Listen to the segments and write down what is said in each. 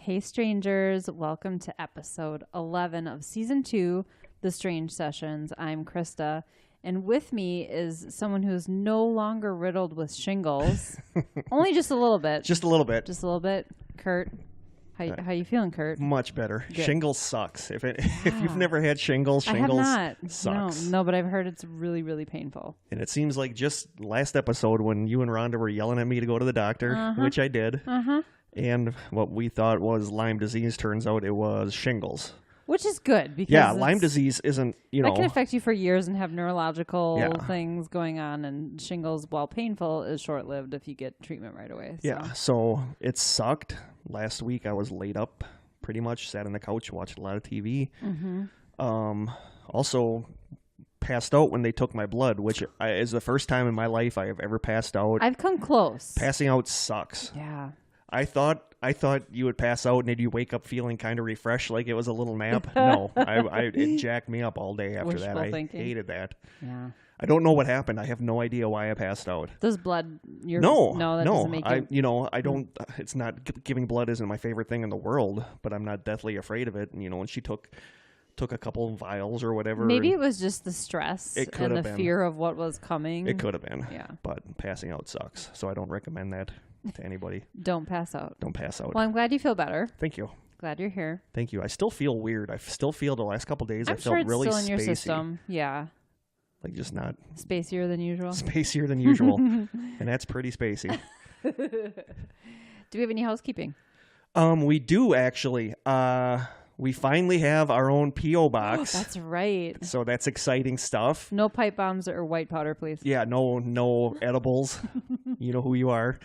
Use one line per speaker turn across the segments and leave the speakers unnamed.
Hey, strangers. Welcome to episode 11 of season 2, The Strange Sessions. I'm Krista, and with me is someone who's no longer riddled with shingles. Only just a little bit.
Just a little bit.
Just a little bit. Kurt, how you feeling, Kurt?
Much better.
Good.
Shingles sucks. If you've never had shingles,
I have not.
sucks.
No, but I've heard it's really, really painful.
And it seems like just last episode when you and Rhonda were yelling at me to go to the doctor, which I did. And what we thought was Lyme disease, turns out it was shingles.
Which is good because
Lyme disease isn't,
that can affect you for years and have neurological things going on. And shingles, while painful, is short-lived if you get treatment right away. So.
Yeah, so it sucked. Last week I was laid up pretty much, sat on the couch, watched a lot of TV. Also passed out when they took my blood, which is the first time in my life I have ever passed out.
I've come close.
Passing out sucks.
Yeah.
I thought you would pass out and then you wake up feeling kind of refreshed, like it was a little nap. No, it jacked me up all day after
Wishful
that.
thinking.
I hated that.
Yeah.
I don't know what happened. I have no idea why I passed out.
Does blood?
No,
doesn't make you.
I don't. It's not giving blood isn't my favorite thing in the world, but I'm not deathly afraid of it. And, and she took a couple of vials or whatever.
Maybe it was just the stress and the fear of what was coming.
It could have been.
Yeah.
But passing out sucks, so I don't recommend that to anybody.
Don't pass out.
Don't pass out.
Well, I'm glad you feel better.
Thank you.
Glad you're here.
Thank you. I still feel weird. I still feel the last couple of days I felt
sure it's
really
still in your
spacey.
system. Yeah.
Like just not
spacier than usual.
Spacier than usual. And that's pretty spacey.
Do we have any housekeeping?
We do actually. We finally have our own P.O. box.
That's right.
So that's exciting stuff.
No pipe bombs or white powder, please.
Yeah, no edibles. You know who you are.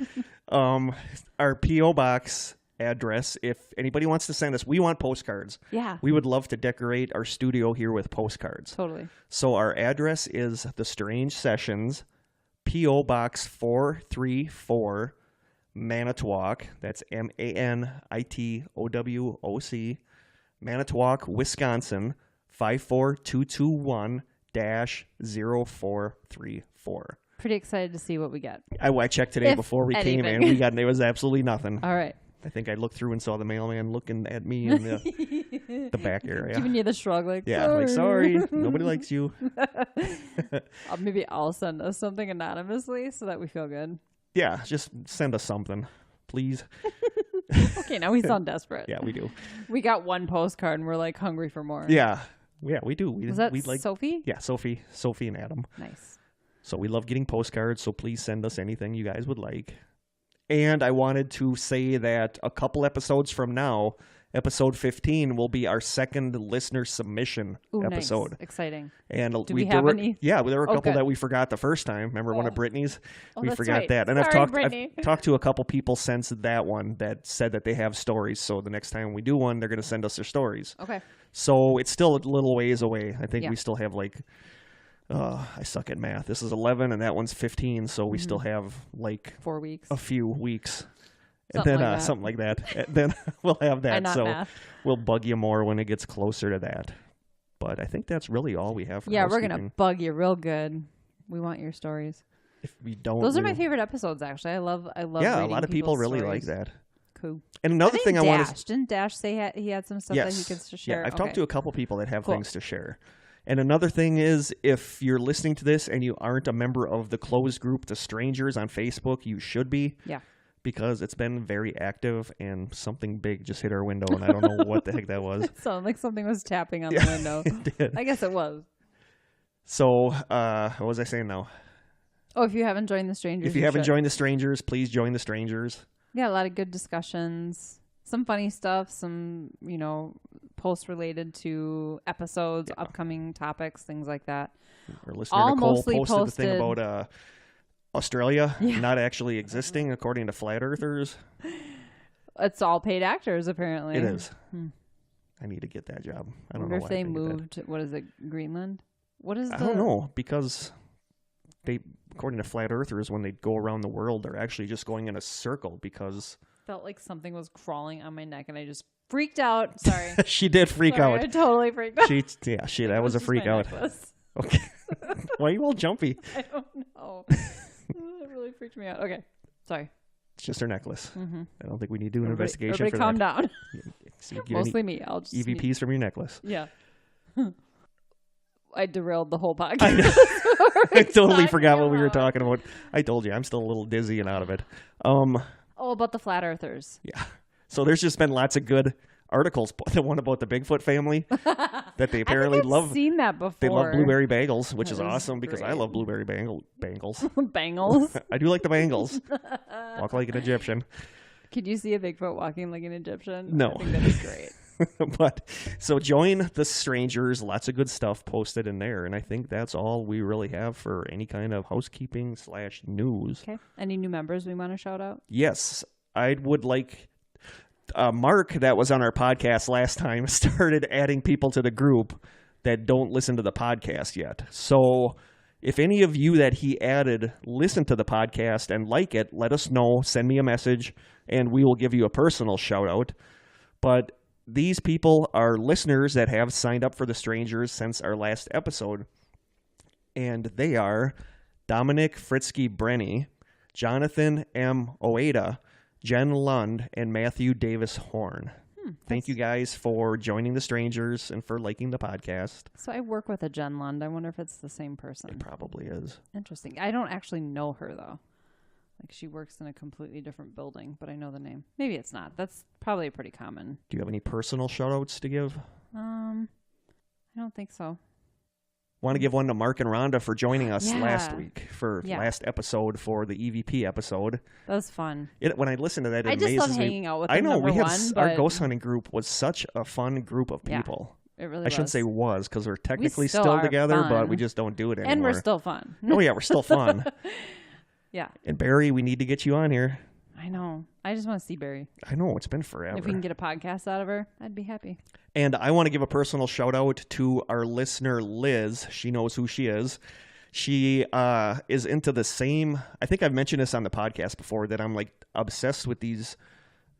Our P.O. box address, if anybody wants to send us, we want postcards. Yeah. We would love to decorate our studio here with postcards.
Totally. So
our address is The Strange Sessions, P.O. Box 434, Manitowoc. That's Manitowoc. Manitowoc, Wisconsin, 54221-0434.
Pretty excited to see what we get.
I checked today before we came in. There was absolutely nothing.
All right.
I think I looked through and saw the mailman looking at me in the back area.
Giving you the shrug, like,
yeah,
sorry.
Like, sorry, nobody likes you.
Maybe I'll send us something anonymously so that we feel good.
Yeah, just send us something, please.
Okay, now we sound desperate.
Yeah, we do.
We got one postcard and we're like hungry for more.
Yeah, we do.
Was that Sophie?
Yeah, Sophie and Adam.
Nice.
So we love getting postcards, so please send us anything you guys would like. And I wanted to say that a couple episodes from now, episode 15 will be our second listener submission episode.
Nice. Exciting.
And
do we have any?
Yeah, there were a couple that we forgot the first time. Remember one of Brittany's? We forgot
right.
that. And
Sorry,
I've talked to a couple people since that one that said that they have stories. So the next time we do one, they're going to send us their stories.
Okay.
So it's still a little ways away. I think we still have I suck at math. This is 11 and that one's 15. So we still have
4 weeks.
A few weeks.
Something like that.
And then we'll have that.
So
math. We'll bug you more when it gets closer to that. But I think that's really all we have for
we're going to bug you real good. We want your stories.
If we don't,
those are my favorite episodes, actually. I love.
Yeah, a lot of people really
stories.
like that.
Cool.
And another thing I want to...
Didn't Dash say he had some stuff that he could share?
Yeah, I've talked to a couple people that have things to share. And another thing is, if you're listening to this and you aren't a member of the closed group, The Strangers on Facebook, you should be.
Yeah.
Because it's been very active and something big just hit our window and I don't know what the heck that was.
It sounded like something was tapping on the window.
It did.
I guess it was.
So, what was I saying now?
Oh, if you haven't joined The Strangers,
if you haven't joined The Strangers, please join The Strangers.
Yeah, a lot of good discussions, some funny stuff, some, posts related to episodes, upcoming topics, things like that.
Our listener Nicole posted the thing about Australia not actually existing according to flat earthers.
It's all paid actors, apparently.
It is. I need to get that job. I don't know
if they moved. What is it? Greenland? What is? I
don't know, because according to flat earthers, when they go around the world, they're actually just going in a circle because.
Felt like something was crawling on my neck, and I just freaked out. Sorry.
She did freak out.
I totally freaked out.
That was a freak out. Okay. Why are you all jumpy?
I don't know. It really freaked me out. Okay. Sorry.
It's just her necklace. Mm-hmm. I don't think we need to do an investigation
for that. Calm down. Mostly me.
I'll just EVPs from your necklace.
Yeah. I derailed the whole podcast.
I totally forgot what we were talking about. I told you, I'm still a little dizzy and out of it.
About the flat earthers.
Yeah. So there's just been lots of good articles. The one about the Bigfoot family that they apparently
I've seen that before.
They love blueberry bagels, which is awesome because I love blueberry bangles.
Bangles?
I do like the bangles. Walk like an Egyptian.
Could you see a Bigfoot walking like an Egyptian?
No.
I think that'd be great.
But so join the strangers. Lots of good stuff posted in there. And I think that's all we really have for any kind of housekeeping / news.
Okay. Any new members we want to shout out?
Yes. I would like Mark, that was on our podcast last time, started adding people to the group that don't listen to the podcast yet. So if any of you that he added listen to the podcast and like it, let us know. Send me a message, and we will give you a personal shout out. But these people are listeners that have signed up for the strangers since our last episode. And they are Dominic Fritzky Brenny, Jonathan M. Oeda, Jen Lund, and Matthew Davis Horn. Thank you guys for joining the strangers and for liking the podcast.
So I work with a Jen Lund. I wonder if it's the same person.
It probably is.
Interesting. I don't actually know her, though. Like, she works in a completely different building, but I know the name. Maybe it's not. That's probably pretty common.
Do you have any personal shout-outs to give?
I don't think so.
Want to give one to Mark and Rhonda for joining us last week for last episode for the EVP episode.
That was fun.
When I listened to that, it
I just love hanging out with them.
I know our
but
ghost hunting group was such a fun group of people.
It really
I shouldn't
was.
say was because we're technically still together, but we just don't do it anymore.
And we're still fun.
Oh yeah, we're still fun.
Yeah.
And Barry, we need to get you on here.
I know. I just want to see Barry.
I know. It's been forever.
If we can get a podcast out of her, I'd be happy.
And I want to give a personal shout out to our listener, Liz. She knows who she is. She is into the same, I think I've mentioned this on the podcast before, that I'm like obsessed with these.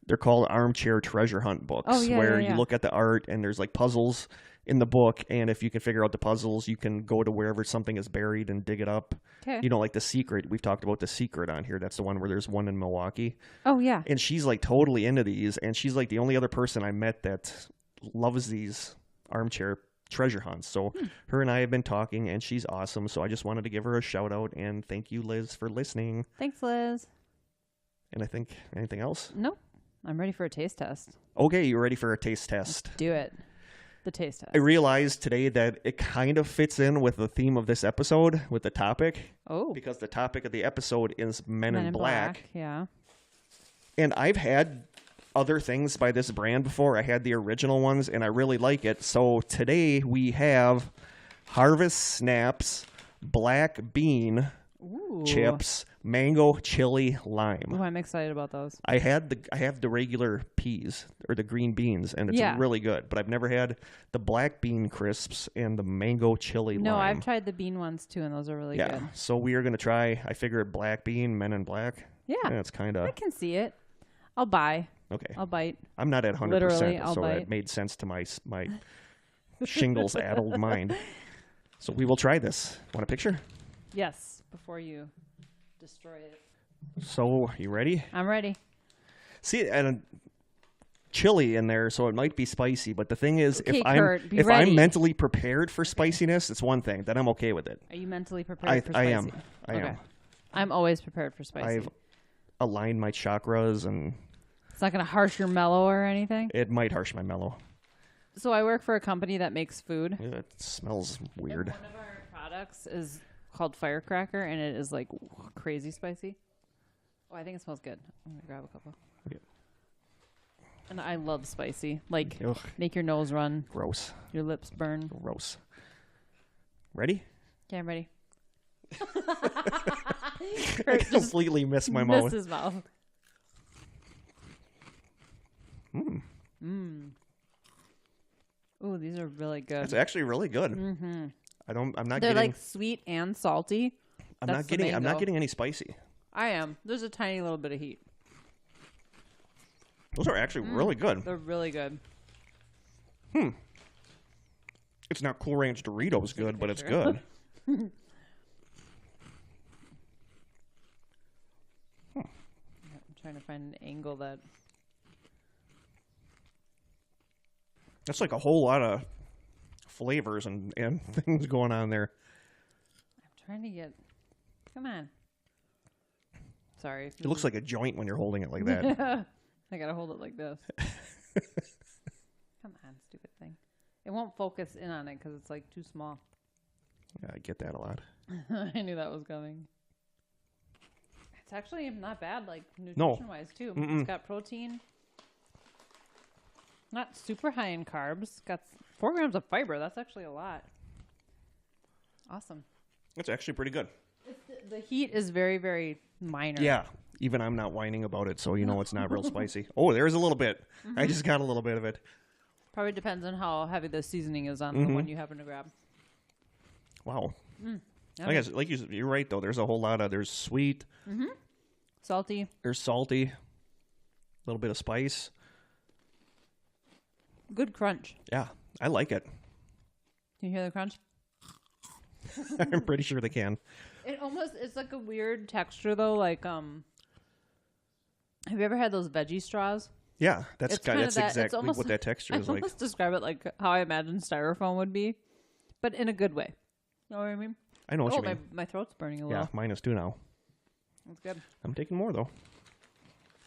They're called armchair treasure hunt books, where you look at the art and there's like puzzles in the book, and if you can figure out the puzzles, you can go to wherever something is buried and dig it up.
Okay.
You know, like The Secret. We've talked about The Secret on here. That's the one where there's one in Milwaukee.
Oh, yeah.
And she's like totally into these, and she's like the only other person I met that loves these armchair treasure hunts. So her and I have been talking, and she's awesome. So I just wanted to give her a shout out, and thank you, Liz, for listening.
Thanks, Liz.
And I think anything else?
Nope. I'm ready for a taste test.
Okay, you're ready for a taste test.
Let's do it. The taste test.
I realized today that it kind of fits in with the theme of this episode, with the topic.
Oh.
Because the topic of the episode is Men in Black.
Yeah.
And I've had other things by this brand before. I had the original ones, and I really like it. So today we have Harvest Snaps Black Bean chips, mango, chili, lime.
Oh, I'm excited about those.
I have the regular peas or the green beans, and it's really good. But I've never had the black bean crisps and the mango chili lime.
No, I've tried the bean ones too, and those are really good.
Yeah, so we are gonna try. I figured black bean, Men in Black.
Yeah,
it's kind of.
I can see it. I'll buy.
Okay,
I'll bite.
I'm not at 100%, so that made sense to my shingles addled mind. So we will try this. Want a picture?
Yes. Before you destroy it.
So, you ready?
I'm ready.
See, and chili in there, so it might be spicy. But the thing is,
okay,
if I'm mentally prepared for spiciness, it's one thing. Then I'm okay with it.
Are you mentally prepared for spicy?
I am.
I'm always prepared for spicy.
I've aligned my chakras, and
it's not going to harsh your mellow or anything?
It might harsh my mellow.
So I work for a company that makes food.
Yeah, it smells weird.
And one of our products is called Firecracker, and it is like crazy spicy. Oh, I think it smells good. I'm gonna grab a couple. Okay. And I love spicy. Like, make your nose run.
Gross.
Your lips burn.
Gross. Ready?
Okay, I'm ready.
I completely missed my mouth.
Missed his mouth. Ooh, these are really good.
It's actually really good.
Mm-hmm.
They're
like sweet and salty.
I'm not getting any spicy.
I am. There's a tiny little bit of heat.
Those are actually really good.
They're really good.
It's not Cool Ranch Doritos good, but it's good.
trying to find an angle that...
That's like a whole lot of flavors and things going on there.
I'm trying to get... Come on. Sorry.
It looks like a joint when you're holding it like that.
I gotta hold it like this. Come on, stupid thing. It won't focus in on it because it's like too small.
Yeah, I get that a lot.
I knew that was coming. It's actually not bad, like nutrition-wise too. It's got protein. Not super high in carbs. Got 4 grams of fiber. That's actually a lot. Awesome.
It's actually pretty good.
The heat is very, very minor.
Yeah. Even I'm not whining about it, so you know it's not real spicy. Oh, there's a little bit. I just got a little bit of it.
Probably depends on how heavy the seasoning is on the one you happen to grab.
Wow. I guess, like you're right, though. There's a whole lot of, there's sweet.
Salty.
There's salty. A little bit of spice.
Good crunch.
Yeah, I like it.
Can you hear the crunch?
I'm pretty sure they can.
It's like a weird texture, though. Like, have you ever had those veggie straws?
Yeah, that's exactly
almost,
what that texture is
I
like.
almost describe it like how I imagine styrofoam would be, but in a good way. You know what I mean?
I know what you mean.
My throat's burning a little.
Yeah, mine is too now.
That's good.
I'm taking more, though.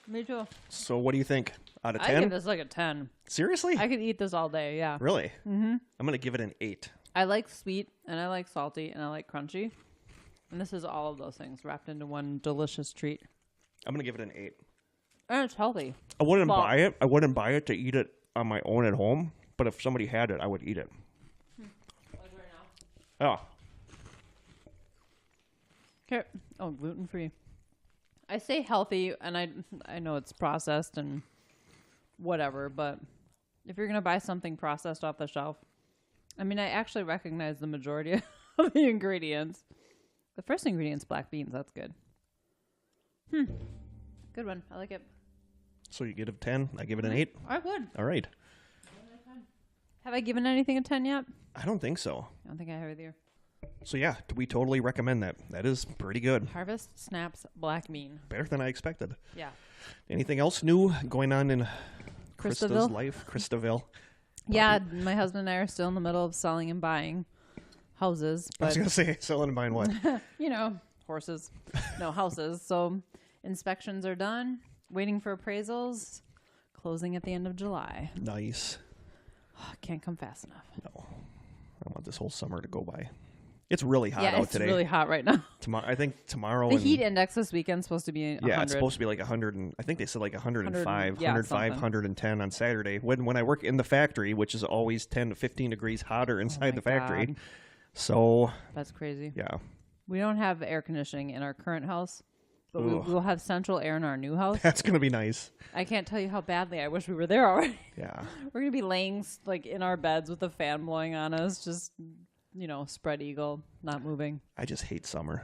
Me too.
So what do you think? Out of 10?
I give this like a 10.
Seriously?
I could eat this all day, yeah.
Really? Mm-hmm. I'm going to give it an 8.
I like sweet, and I like salty, and I like crunchy. And this is all of those things wrapped into one delicious treat. I'm
going to give it an 8.
And it's healthy.
I wouldn't buy it. I wouldn't buy it to eat it on my own at home, but if somebody had it, I would eat it.
Like right now?
Oh.
Okay. Oh, gluten-free. I say healthy, and I know it's processed and whatever, but if you're going to buy something processed off the shelf, I mean, I actually recognize the majority of the ingredients. The first ingredient's black beans. That's good. Good one. I like it.
So you give it a 10. I give it an 8.
I would.
All right.
Have I given anything a 10 yet?
I don't think so.
I don't think I have either.
So yeah, we totally recommend that. That is pretty good.
Harvest Snaps Black Bean.
Better than I expected.
Yeah.
Anything else new going on in
Krista's
life? Kristaville.
Yeah, my husband and I are still in the middle of selling and buying houses. But
I was going to say selling and buying what?
Horses. No, houses. So inspections are done. Waiting for appraisals. Closing at the end of July.
Nice.
Can't come fast enough.
No. I want this whole summer to go by. It's really hot out today.
Yeah, it's really hot right now.
I think tomorrow.
The heat index this weekend's supposed to be 100.
Yeah, it's supposed to be like 100. I think they said like 105, 110 on Saturday. When I work in the factory, which is always 10 to 15 degrees hotter inside the factory.
God.
So.
That's crazy.
Yeah.
We don't have air conditioning in our current house, but we'll have central air in our new house.
That's going to be nice.
I can't tell you how badly I wish we were there already.
Yeah.
We're going to be laying like in our beds with a fan blowing on us, just, spread eagle, not moving.
I just hate summer.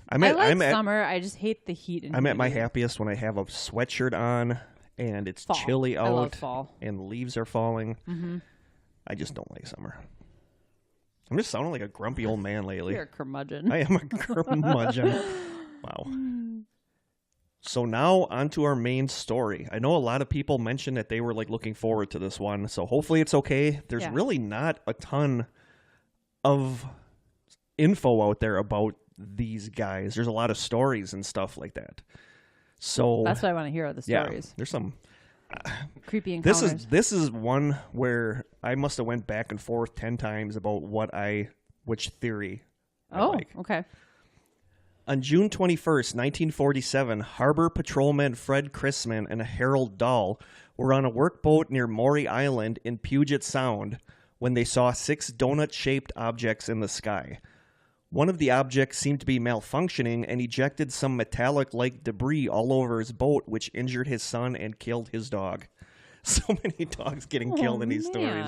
I like summer. I just hate the heat.
I'm at my happiest when I have a sweatshirt on and it's chilly out.
I love fall.
And leaves are falling.
Mm-hmm.
I just don't like summer. I'm just sounding like a grumpy old man lately.
You're a curmudgeon.
I am a curmudgeon. Wow. So now onto our main story. I know a lot of people mentioned that they were like looking forward to this one, so hopefully it's okay. There's really not a ton of info out there about these guys. There's a lot of stories and stuff like that. So
that's what I want to hear, the stories.
Yeah, there's some
creepy encounters.
This is one where I must have went back and forth 10 times about which theory I like.
Okay.
On June 21st, 1947, Harbor Patrolman Fred Chrisman and Harold Dahl were on a workboat near Maury Island in Puget Sound when they saw 6 donut-shaped objects in the sky. One of the objects seemed to be malfunctioning and ejected some metallic-like debris all over his boat, which injured his son and killed his dog. So many dogs getting killed in these stories.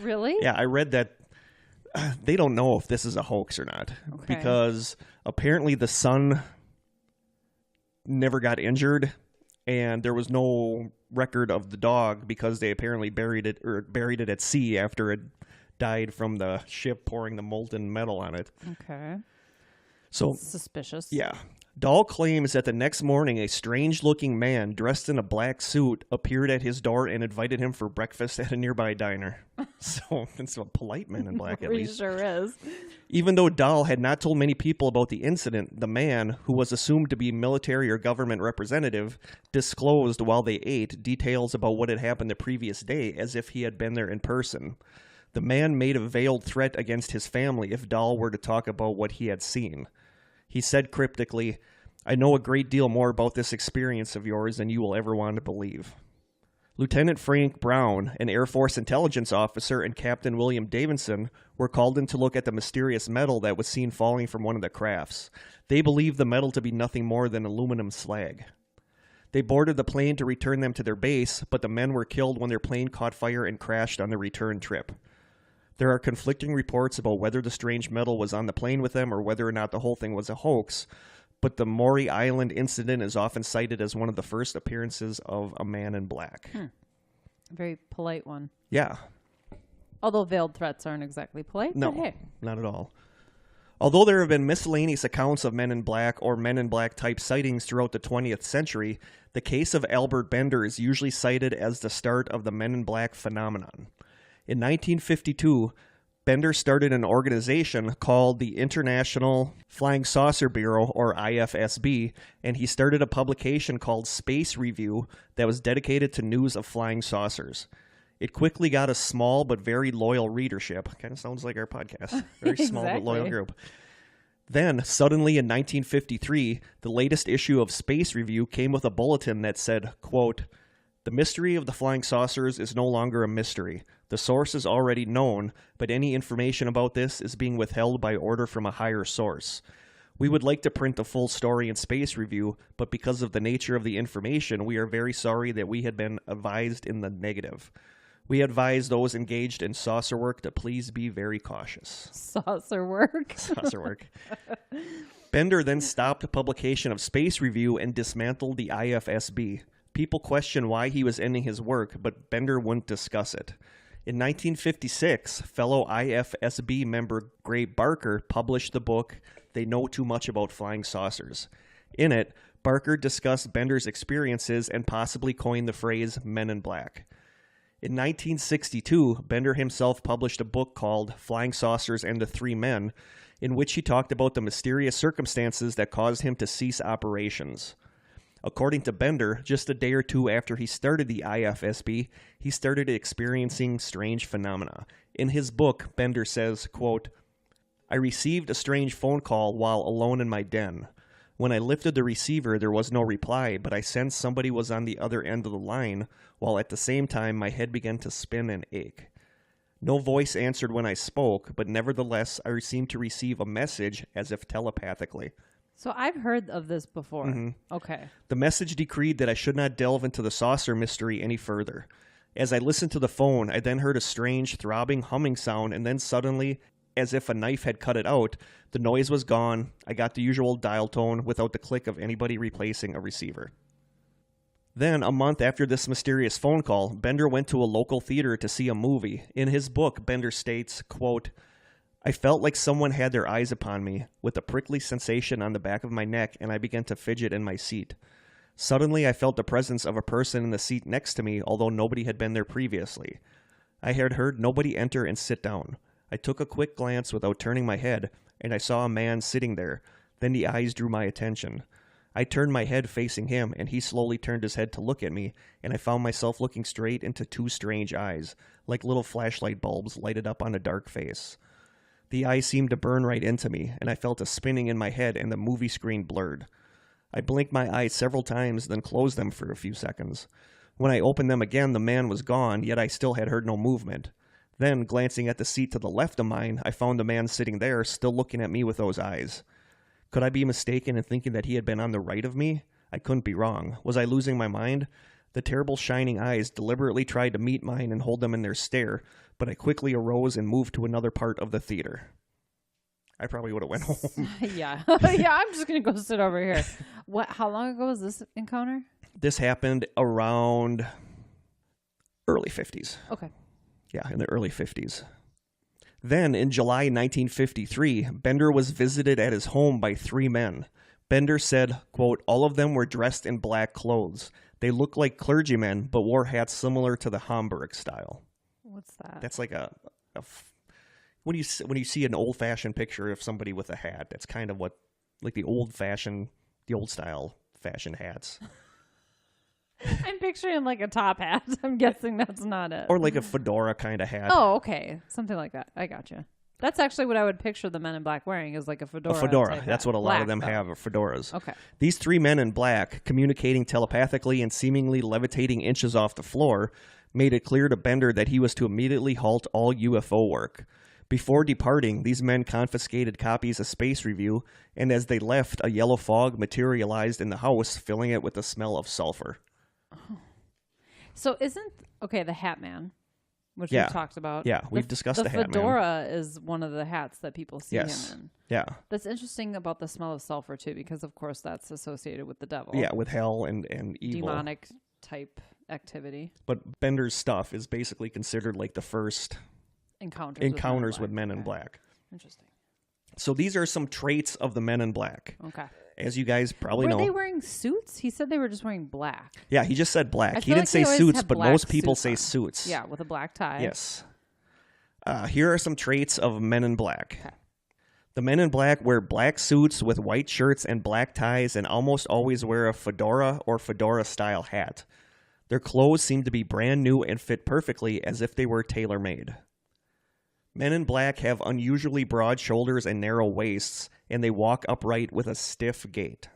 Really?
Yeah, I read that. They don't know if this is a hoax or not, because apparently the son never got injured, and there was no record of the dog because they apparently buried it at sea after it died from the ship pouring the molten metal on it.
Okay.
So
suspicious.
Yeah. Dahl claims that the next morning a strange-looking man dressed in a black suit appeared at his door and invited him for breakfast at a nearby diner. So it's a polite man in black, at least.
Sure is.
Even though Dahl had not told many people about the incident, the man, who was assumed to be military or government representative, disclosed while they ate details about what had happened the previous day as if he had been there in person. The man made a veiled threat against his family if Dahl were to talk about what he had seen. He said cryptically, "I know a great deal more about this experience of yours than you will ever want to believe." Lieutenant Frank Brown, an Air Force intelligence officer, and Captain William Davidson were called in to look at the mysterious metal that was seen falling from one of the crafts. They believed the metal to be nothing more than aluminum slag. They boarded the plane to return them to their base, but the men were killed when their plane caught fire and crashed on the return trip. There are conflicting reports about whether the strange metal was on the plane with them or whether or not the whole thing was a hoax, but the Maury Island incident is often cited as one of the first appearances of a man in black.
A very polite one.
Yeah.
Although veiled threats aren't exactly polite.
No,
but hey.
not at all. Although there have been miscellaneous accounts of men in black or men in black type sightings throughout the 20th century, the case of Albert Bender is usually cited as the start of the men in black phenomenon. In 1952, Bender started an organization called the International Flying Saucer Bureau, or IFSB, and he started a publication called Space Review that was dedicated to news of flying saucers. It quickly got a small but very loyal readership. Kind of sounds like our podcast. Very small but loyal group. Then, suddenly in 1953, the latest issue of Space Review came with a bulletin that said, quote, "The mystery of the flying saucers is no longer a mystery. The source is already known, but any information about this is being withheld by order from a higher source. We would like to print the full story in Space Review, but because of the nature of the information, we are very sorry that we had been advised in the negative. We advise those engaged in saucer work to please be very cautious."
Saucer work?
Saucer work. Bender then stopped publication of Space Review and dismantled the IFSB. People questioned why he was ending his work, but Bender wouldn't discuss it. In 1956, fellow IFSB member Gray Barker published the book They Know Too Much About Flying Saucers. In it, Barker discussed Bender's experiences and possibly coined the phrase Men in Black. In 1962, Bender himself published a book called Flying Saucers and the Three Men, in which he talked about the mysterious circumstances that caused him to cease operations. According to Bender, just a day or two after he started the IFSB, he started experiencing strange phenomena. In his book, Bender says, quote, "I received a strange phone call while alone in my den. When I lifted the receiver, there was no reply, but I sensed somebody was on the other end of the line, while at the same time my head began to spin and ache. No voice answered when I spoke, but nevertheless I seemed to receive a message as if telepathically."
So I've heard of this before.
Mm-hmm.
Okay.
The message decreed that I should not delve into the saucer mystery any further. As I listened to the phone, I then heard a strange, throbbing, humming sound, and then suddenly, as if a knife had cut it out, the noise was gone. I got the usual dial tone without the click of anybody replacing a receiver. Then, a month after this mysterious phone call, Bender went to a local theater to see a movie. In his book, Bender states, quote, "I felt like someone had their eyes upon me, with a prickly sensation on the back of my neck, and I began to fidget in my seat. Suddenly, I felt the presence of a person in the seat next to me, although nobody had been there previously. I had heard nobody enter and sit down. I took a quick glance without turning my head, and I saw a man sitting there. Then the eyes drew my attention. I turned my head facing him, and he slowly turned his head to look at me, and I found myself looking straight into two strange eyes, like little flashlight bulbs lighted up on a dark face. The eyes seemed to burn right into me, and I felt a spinning in my head, and the movie screen blurred. I blinked my eyes several times, then closed them for a few seconds. When I opened them again, the man was gone, yet I still had heard no movement. Then, glancing at the seat to the left of mine, I found the man sitting there, still looking at me with those eyes. Could I be mistaken in thinking that he had been on the right of me? I couldn't be wrong. Was I losing my mind? The terrible shining eyes deliberately tried to meet mine and hold them in their stare, but I quickly arose and moved to another part of the theater. I probably would have went home.
Yeah. Yeah, I'm just going to go sit over here. How long ago was this encounter?
This happened around early 50s.
Okay.
Yeah, in the early 50s. Then, in July 1953, Bender was visited at his home by three men. Bender said, quote, all of them were dressed in black clothes. They looked like clergymen, but wore hats similar to the Homburg style.
What's that?
That's like when you see an old-fashioned picture of somebody with a hat, that's kind of what, like the old-style fashion hats.
I'm picturing like a top hat. I'm guessing that's not it.
Or like a fedora kind of hat.
Oh, okay. Something like that. I gotcha. That's actually what I would picture the men in black wearing, is like a fedora.
A fedora. That's what a lot
of
them have, are fedoras.
Okay.
These three men in black, communicating telepathically and seemingly levitating inches off the floor, made it clear to Bender that he was to immediately halt all UFO work. Before departing, these men confiscated copies of Space Review, and as they left, a yellow fog materialized in the house, filling it with the smell of sulfur.
Oh. So the Hat Man, which we've talked about.
Yeah, we've discussed the Hat Man.
The fedora is one of the hats that people see him in.
Yeah.
That's interesting about the smell of sulfur, too, because, of course, that's associated with the devil.
Yeah, with hell and evil.
Demonic type activity.
But Bender's stuff is basically considered like the first encounters with men in black.
Interesting.
So these are some traits of the men in black.
Okay.
As you guys probably know.
Were they wearing suits? He said they were just wearing black.
Yeah, he just said black. He didn't say suits, but most people say suits.
Yeah, with a black tie.
Yes. Here are some traits of men in black.
Okay.
The men in black wear black suits with white shirts and black ties, and almost always wear a fedora or fedora-style hat. Their clothes seem to be brand new and fit perfectly, as if they were tailor-made. Men in black have unusually broad shoulders and narrow waists, and they walk upright with a stiff gait.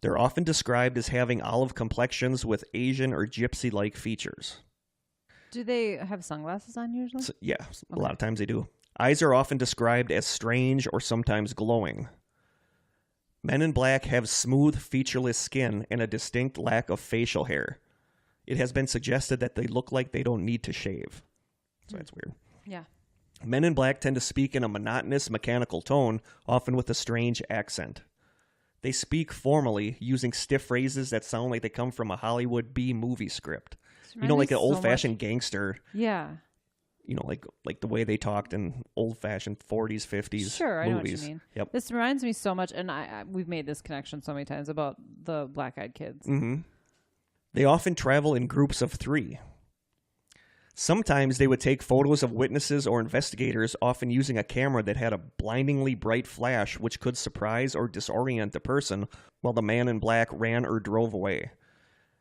They're often described as having olive complexions with Asian or gypsy-like features.
Do they have sunglasses on usually?
A lot of times they do. Eyes are often described as strange or sometimes glowing. Men in black have smooth, featureless skin and a distinct lack of facial hair. It has been suggested that they look like they don't need to shave. So that's weird.
Yeah.
Men in black tend to speak in a monotonous, mechanical tone, often with a strange accent. They speak formally, using stiff phrases that sound like they come from a Hollywood B movie script. Like an old-fashioned gangster.
Yeah.
Like the way they talked in old-fashioned 40s, 50s movies.
Sure, I know what you mean.
Yep.
This reminds me so much, and we've made this connection so many times about the black-eyed kids.
Mm-hmm. They often travel in groups of 3. Sometimes they would take photos of witnesses or investigators, often using a camera that had a blindingly bright flash which could surprise or disorient the person while the man in black ran or drove away.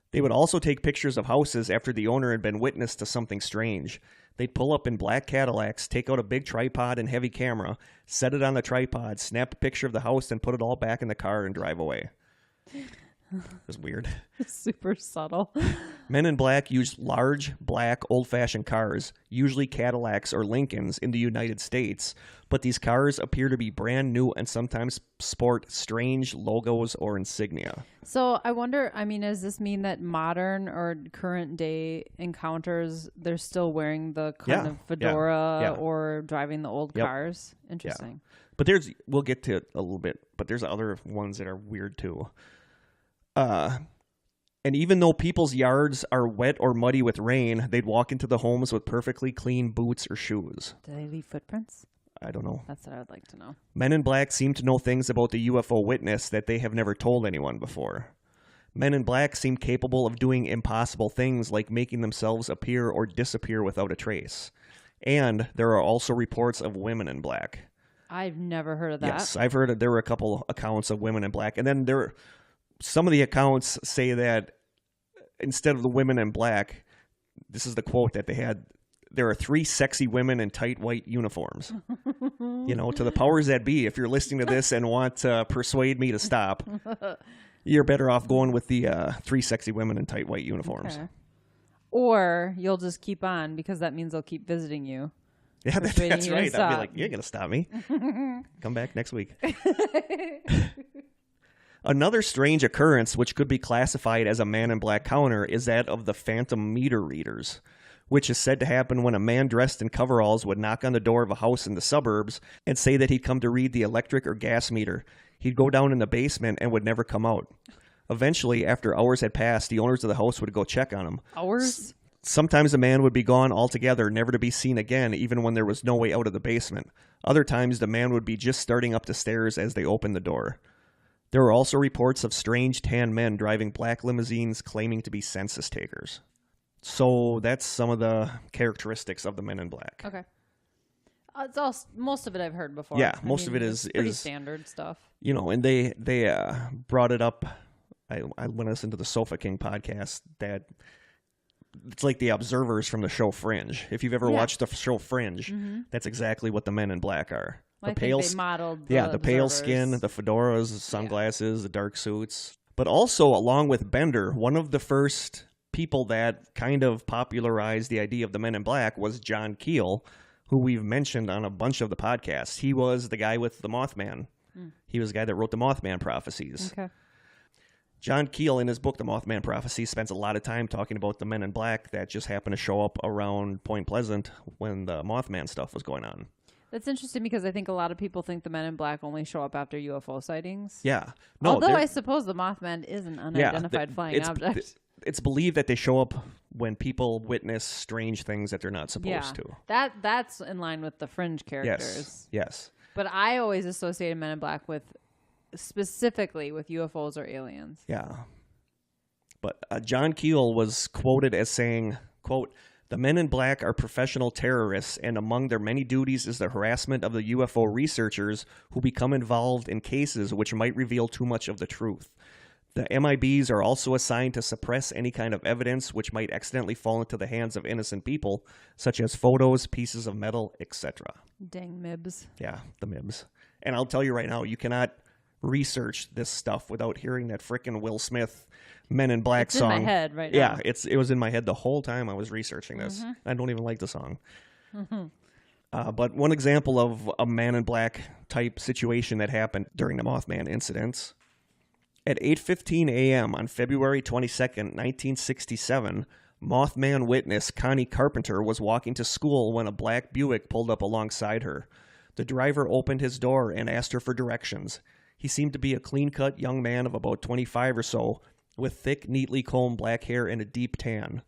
They would also take pictures of houses after the owner had been witness to something strange. They'd pull up in black Cadillacs, take out a big tripod and heavy camera, set it on the tripod, snap a picture of the house, and put it all back in the car and drive away. It was weird.
Super subtle.
Men in black use large, black, old-fashioned cars, usually Cadillacs or Lincolns, in the United States, but these cars appear to be brand new and sometimes sport strange logos or insignia.
So I wonder, does this mean that modern or current day encounters, they're still wearing the kind of fedora or driving the old cars? Interesting.
Yeah. But we'll get to it a little bit, but there's other ones that are weird too. And even though people's yards are wet or muddy with rain, they'd walk into the homes with perfectly clean boots or shoes.
Do they leave footprints?
I don't know.
That's what I would like to know. Men
in black seem to know things about the UFO witness that they have never told anyone before. Men in black seem capable of doing impossible things like making themselves appear or disappear without a trace. And there are also reports of women in black.
I've never heard of that.
Yes, I've heard there were a couple accounts of women in black. And then some of the accounts say that instead of the women in black, this is the quote that they had, there are 3 sexy women in tight white uniforms. To the powers that be, if you're listening to this and want to persuade me to stop, you're better off going with the 3 sexy women in tight white uniforms. Okay.
Or you'll just keep on because that means they'll keep visiting you.
Yeah, that's right. I'll be like, you're going to stop me. Come back next week. Another strange occurrence, which could be classified as a man in black counter, is that of the phantom meter readers, which is said to happen when a man dressed in coveralls would knock on the door of a house in the suburbs and say that he'd come to read the electric or gas meter. He'd go down in the basement and would never come out. Eventually, after hours had passed, the owners of the house would go check on him.
Hours?
Sometimes the man would be gone altogether, never to be seen again, even when there was no way out of the basement. Other times, the man would be just starting up the stairs as they opened the door. There were also reports of strange tan men driving black limousines claiming to be census takers. So that's some of the characteristics of the Men in Black.
Okay. It's all, most of it I've heard before.
Yeah, most of it is
pretty standard stuff.
You know, and they brought it up. I went listen to the Sofa King podcast that it's like the observers from the show Fringe. If you've ever watched the show Fringe, that's exactly what the Men in Black are.
Well, I think they modeled
the pale skin, the fedoras, the sunglasses, the dark suits. But also, along with Bender, one of the first people that kind of popularized the idea of the Men in Black was John Keel, who we've mentioned on a bunch of the podcasts. He was the guy with the Mothman. He was the guy that wrote the Mothman prophecies.
Okay.
John Keel, in his book, The Mothman Prophecy, spends a lot of time talking about the Men in Black that just happened to show up around Point Pleasant when the Mothman stuff was going on.
That's interesting because I think a lot of people think the Men in Black only show up after UFO sightings.
Yeah.
No, although I suppose the Mothman is an unidentified flying object.
It's believed that they show up when people witness strange things that they're not supposed to.
That's in line with the Fringe characters.
Yes.
But I always associated Men in Black with specifically with UFOs or aliens.
Yeah. But John Keel was quoted as saying, quote, "The Men in Black are professional terrorists, and among their many duties is the harassment of the UFO researchers who become involved in cases which might reveal too much of the truth. The MIBs are also assigned to suppress any kind of evidence which might accidentally fall into the hands of innocent people, such as photos, pieces of metal, etc."
Dang MIBs.
Yeah, the MIBs. And I'll tell you right now, you cannot research this stuff without hearing that frickin' Will Smith Men in Black song.
It's in my head right now.
Yeah, it was in my head the whole time I was researching this. I don't even like the song. But one example of a Man in Black type situation that happened during the Mothman incidents. At 8:15 a.m. on February 22nd, 1967, Mothman witness Connie Carpenter was walking to school when a black Buick pulled up alongside her. The driver opened his door and asked her for directions. He seemed to be a clean-cut young man of about 25 or so, with thick, neatly combed black hair and a deep tan.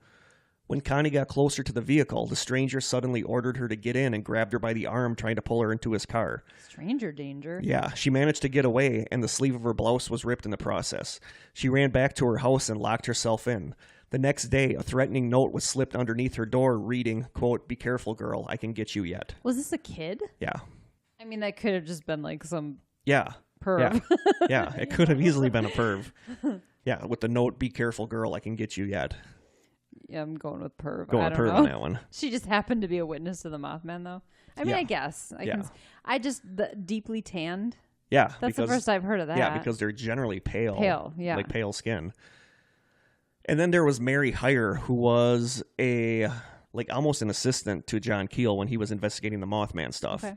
When Connie got closer to the vehicle, the stranger suddenly ordered her to get in and grabbed her by the arm, trying to pull her into his car.
Stranger danger.
Yeah, she managed to get away, and the sleeve of her blouse was ripped in the process. She ran back to her house and locked herself in. The next day, a threatening note was slipped underneath her door reading, quote, "Be careful, girl, I can get you yet."
Was this a kid?
Yeah.
I mean, that could have just been like some
perv. Yeah, it could have easily been a perv. Yeah, with the note, "Be careful, girl, I can get you yet."
Yeah, I'm going with perv.
Going with perv on that one.
She just happened to be a witness to the Mothman, though. I mean, I guess. I just deeply tanned.
Yeah.
That's the first I've heard of that.
Yeah, because they're generally pale.
Pale, yeah.
Like pale skin. And then there was Mary Heyer, who was almost an assistant to John Keel when he was investigating the Mothman stuff.
Okay.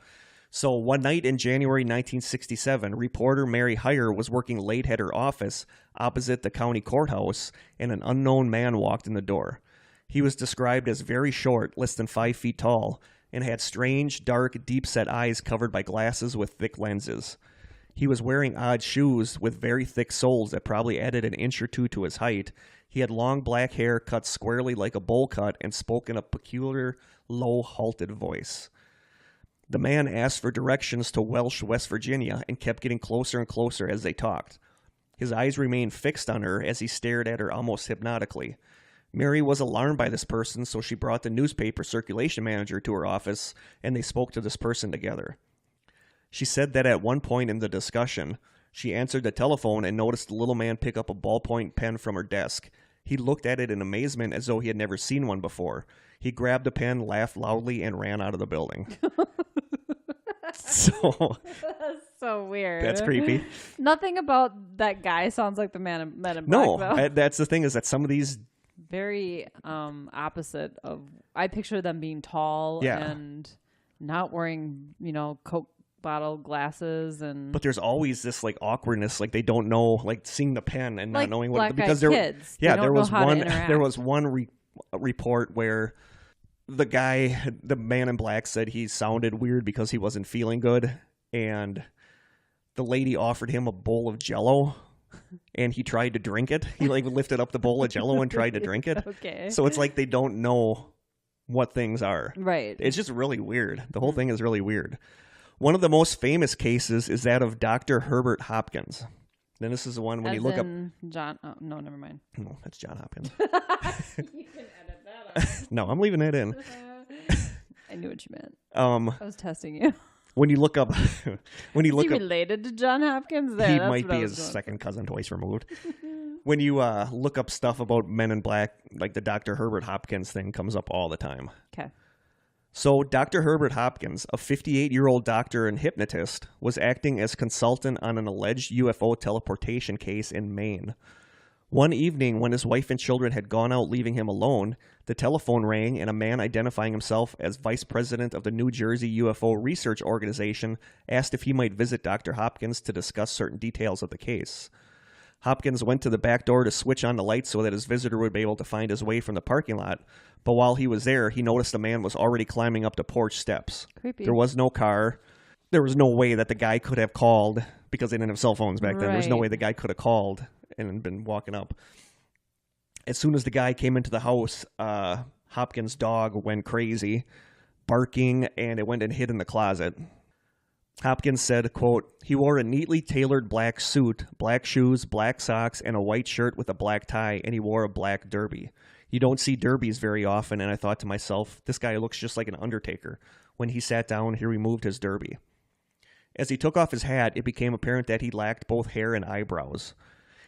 So one night in January 1967, reporter Mary Heyer was working late at her office opposite the county courthouse, and an unknown man walked in the door. He was described as very short, less than 5 feet tall, and had strange, dark, deep-set eyes covered by glasses with thick lenses. He was wearing odd shoes with very thick soles that probably added an inch or two to his height. He had long black hair cut squarely like a bowl cut and spoke in a peculiar, low, halted voice. The man asked for directions to Welsh, West Virginia, and kept getting closer and closer as they talked. His eyes remained fixed on her as he stared at her almost hypnotically. Mary was alarmed by this person, so she brought the newspaper circulation manager to her office, and they spoke to this person together. She said that at one point in the discussion, she answered the telephone and noticed the little man pick up a ballpoint pen from her desk. He looked at it in amazement as though he had never seen one before. He grabbed the pen, laughed loudly, and ran out of the building. So
that's so weird.
That's creepy.
Nothing about that guy sounds like the Men in Black.
No, that's the thing, is that some of these
very opposite of. I picture them being tall and not wearing, Coke bottle glasses, and.
But there's always this awkwardness, they don't know, seeing the pen and not knowing what, because
kids.
There was one report where the man in black said he sounded weird because he wasn't feeling good, and the lady offered him a bowl of Jell-O, and he tried to drink it. He lifted up the bowl of Jell-O and tried to drink it.
Okay.
So it's they don't know what things are.
Right.
It's just really weird. The whole thing is really weird. One of the most famous cases is that of Dr. Herbert Hopkins. Then this is the one when
As
you look up
John. Oh, no, never mind.
No, that's John Hopkins.
You can edit that out.
No, I'm leaving that in.
I knew what you meant. I was testing you.
When you look up,
Is he related to John Hopkins?
He might be his second cousin twice removed. When you look up stuff about Men in Black, like the Dr. Herbert Hopkins thing comes up all the time.
Okay.
So Dr. Herbert Hopkins, a 58-year-old doctor and hypnotist, was acting as consultant on an alleged UFO teleportation case in Maine. One evening, when his wife and children had gone out leaving him alone, the telephone rang and a man identifying himself as vice president of the New Jersey UFO Research Organization asked if he might visit Dr. Hopkins to discuss certain details of the case. Hopkins went to the back door to switch on the lights so that his visitor would be able to find his way from the parking lot, but while he was there, he noticed a man was already climbing up the porch steps.
Creepy.
There was no car. There was no way that the guy could have called, because they didn't have cell phones back then. There was no way the guy could have called and been walking up. As soon as the guy came into the house, Hopkins' dog went crazy, barking, and it went and hid in the closet. Hopkins said, quote, "He wore a neatly tailored black suit, black shoes, black socks, and a white shirt with a black tie, and he wore a black derby. You don't see derbies very often, and I thought to myself, this guy looks just like an undertaker. When he sat down, he removed his derby. As he took off his hat, it became apparent that he lacked both hair and eyebrows.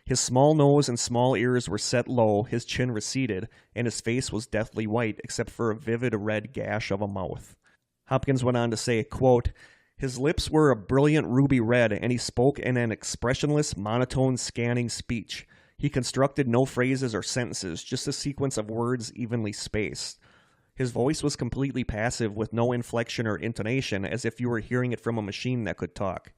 His small nose and small ears were set low, his chin receded, and his face was deathly white, except for a vivid red gash of a mouth." Hopkins went on to say, quote, "His lips were a brilliant ruby red, and he spoke in an expressionless, monotone, scanning speech. He constructed no phrases or sentences, just a sequence of words evenly spaced. His voice was completely passive, with no inflection or intonation, as if you were hearing it from a machine that could talk.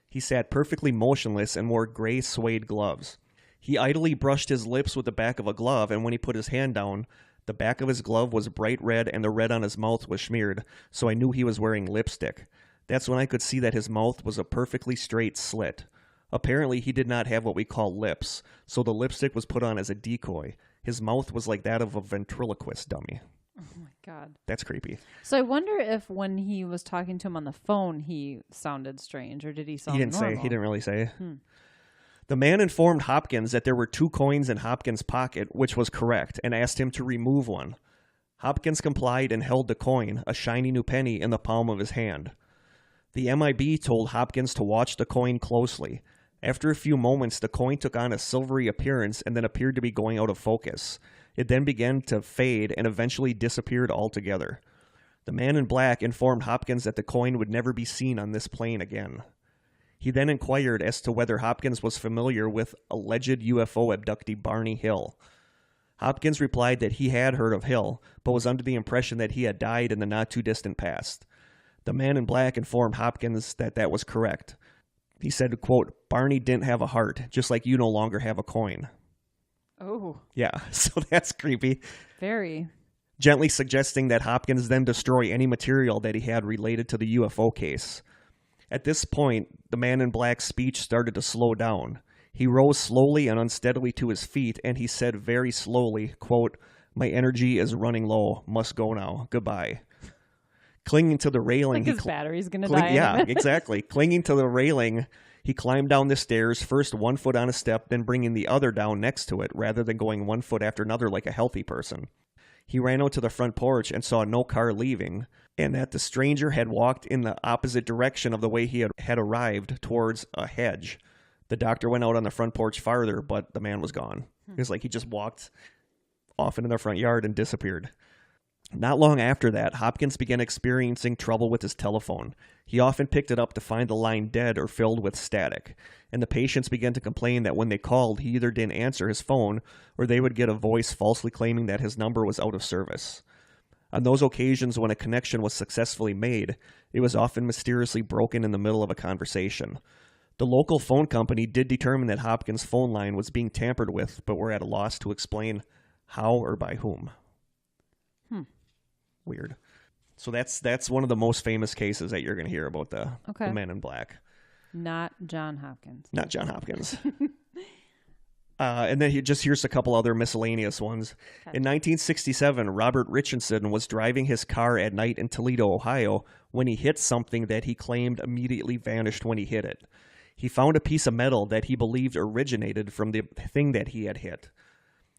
He sat perfectly motionless and wore gray suede gloves. He idly brushed his lips with the back of a glove, and when he put his hand down, the back of his glove was bright red and the red on his mouth was smeared, so I knew he was wearing lipstick. That's when I could see that his mouth was a perfectly straight slit. Apparently, he did not have what we call lips, so the lipstick was put on as a decoy. His mouth was like that of a ventriloquist dummy."
Oh my God.
That's creepy.
So I wonder if when he was talking to him on the phone, he sounded strange, or did he sound normal?
He didn't really say. The man informed Hopkins that there were 2 coins in Hopkins' pocket, which was correct, and asked him to remove one. Hopkins complied and held the coin, a shiny new penny, in the palm of his hand. The MIB told Hopkins to watch the coin closely. After a few moments, the coin took on a silvery appearance and then appeared to be going out of focus. It then began to fade and eventually disappeared altogether. The man in black informed Hopkins that the coin would never be seen on this plane again. He then inquired as to whether Hopkins was familiar with alleged UFO abductee Barney Hill. Hopkins replied that he had heard of Hill, but was under the impression that he had died in the not-too-distant past. The man in black informed Hopkins that that was correct. He said, quote, "Barney didn't have a heart, just like you no longer have a coin."
Oh.
Yeah, so that's creepy.
Very.
Gently suggesting that Hopkins then destroy any material that he had related to the UFO case. At this point, the man in black's speech started to slow down. He rose slowly and unsteadily to his feet, and he said very slowly, quote, "My energy is running low. Must go now. Goodbye." Clinging to the railing...
Like his battery's going to die.
Yeah, exactly. Clinging to the railing, he climbed down the stairs, first 1 foot on a step, then bringing the other down next to it, rather than going 1 foot after another like a healthy person. He ran out to the front porch and saw no car leaving, and that the stranger had walked in the opposite direction of the way he had arrived, towards a hedge. The doctor went out on the front porch farther, but the man was gone. It was like he just walked off into the front yard and disappeared. Not long after that, Hopkins began experiencing trouble with his telephone. He often picked it up to find the line dead or filled with static, and the patients began to complain that when they called, he either didn't answer his phone or they would get a voice falsely claiming that his number was out of service. On those occasions when a connection was successfully made, it was often mysteriously broken in the middle of a conversation. The local phone company did determine that Hopkins' phone line was being tampered with, but were at a loss to explain how or by whom. Weird. So that's one of the most famous cases that you're going to hear about the Man in Black.
Not John Hopkins.
Not John Hopkins. And then here's a couple other miscellaneous ones. Okay. In 1967, Robert Richardson was driving his car at night in Toledo, Ohio, when he hit something that he claimed immediately vanished when he hit it. He found a piece of metal that he believed originated from the thing that he had hit.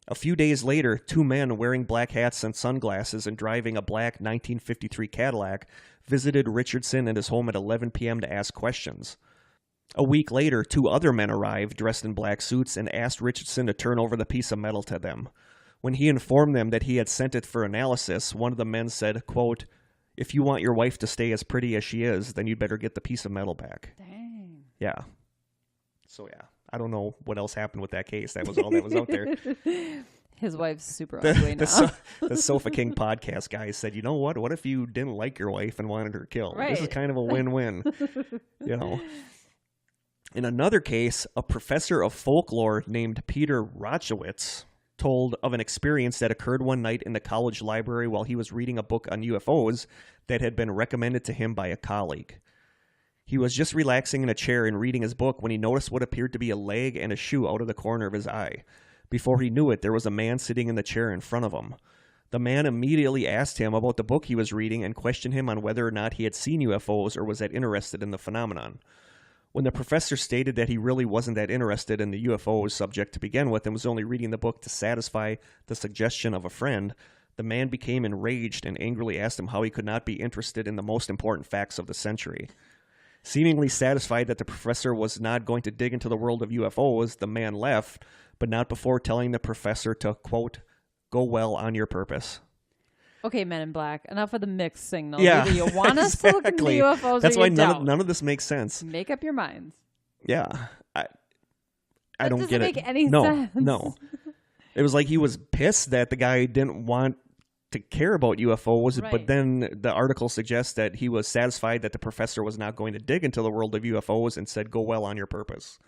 A few days later, 2 men wearing black hats and sunglasses and driving a black 1953 Cadillac visited Richardson at his home at 11 p.m. to ask questions. A week later, 2 other men arrived dressed in black suits and asked Richardson to turn over the piece of metal to them. When he informed them that he had sent it for analysis, one of the men said, quote, "If you want your wife to stay as pretty as she is, then you'd better get the piece of metal back."
Dang.
Yeah. So, yeah. I don't know what else happened with that case. That was all that was out there.
His wife's super ugly now.
The Sofa King podcast guy said, you know what? What if you didn't like your wife and wanted her killed? Right. This is kind of a win-win. You know. In another case, a professor of folklore named Peter Rochowitz told of an experience that occurred one night in the college library while he was reading a book on UFOs that had been recommended to him by a colleague. He was just relaxing in a chair and reading his book when he noticed what appeared to be a leg and a shoe out of the corner of his eye. Before he knew it, there was a man sitting in the chair in front of him. The man immediately asked him about the book he was reading and questioned him on whether or not he had seen UFOs or was that interested in the phenomenon. When the professor stated that he really wasn't that interested in the UFOs subject to begin with and was only reading the book to satisfy the suggestion of a friend, the man became enraged and angrily asked him how he could not be interested in the most important facts of the century. Seemingly satisfied that the professor was not going to dig into the world of UFOs, the man left, but not before telling the professor to, quote, "go well on your purpose."
Okay, Men in Black, enough of the mixed signals.
Yeah,
either you want us to look into UFOs
That's
or
why
you don't.
none of this makes sense.
Make up your minds.
Yeah. I don't get it.
That doesn't make any sense.
No. It was like he was pissed that the guy didn't want to care about UFOs, right. But then the article suggests that he was satisfied that the professor was not going to dig into the world of UFOs and said, "go well on your purpose."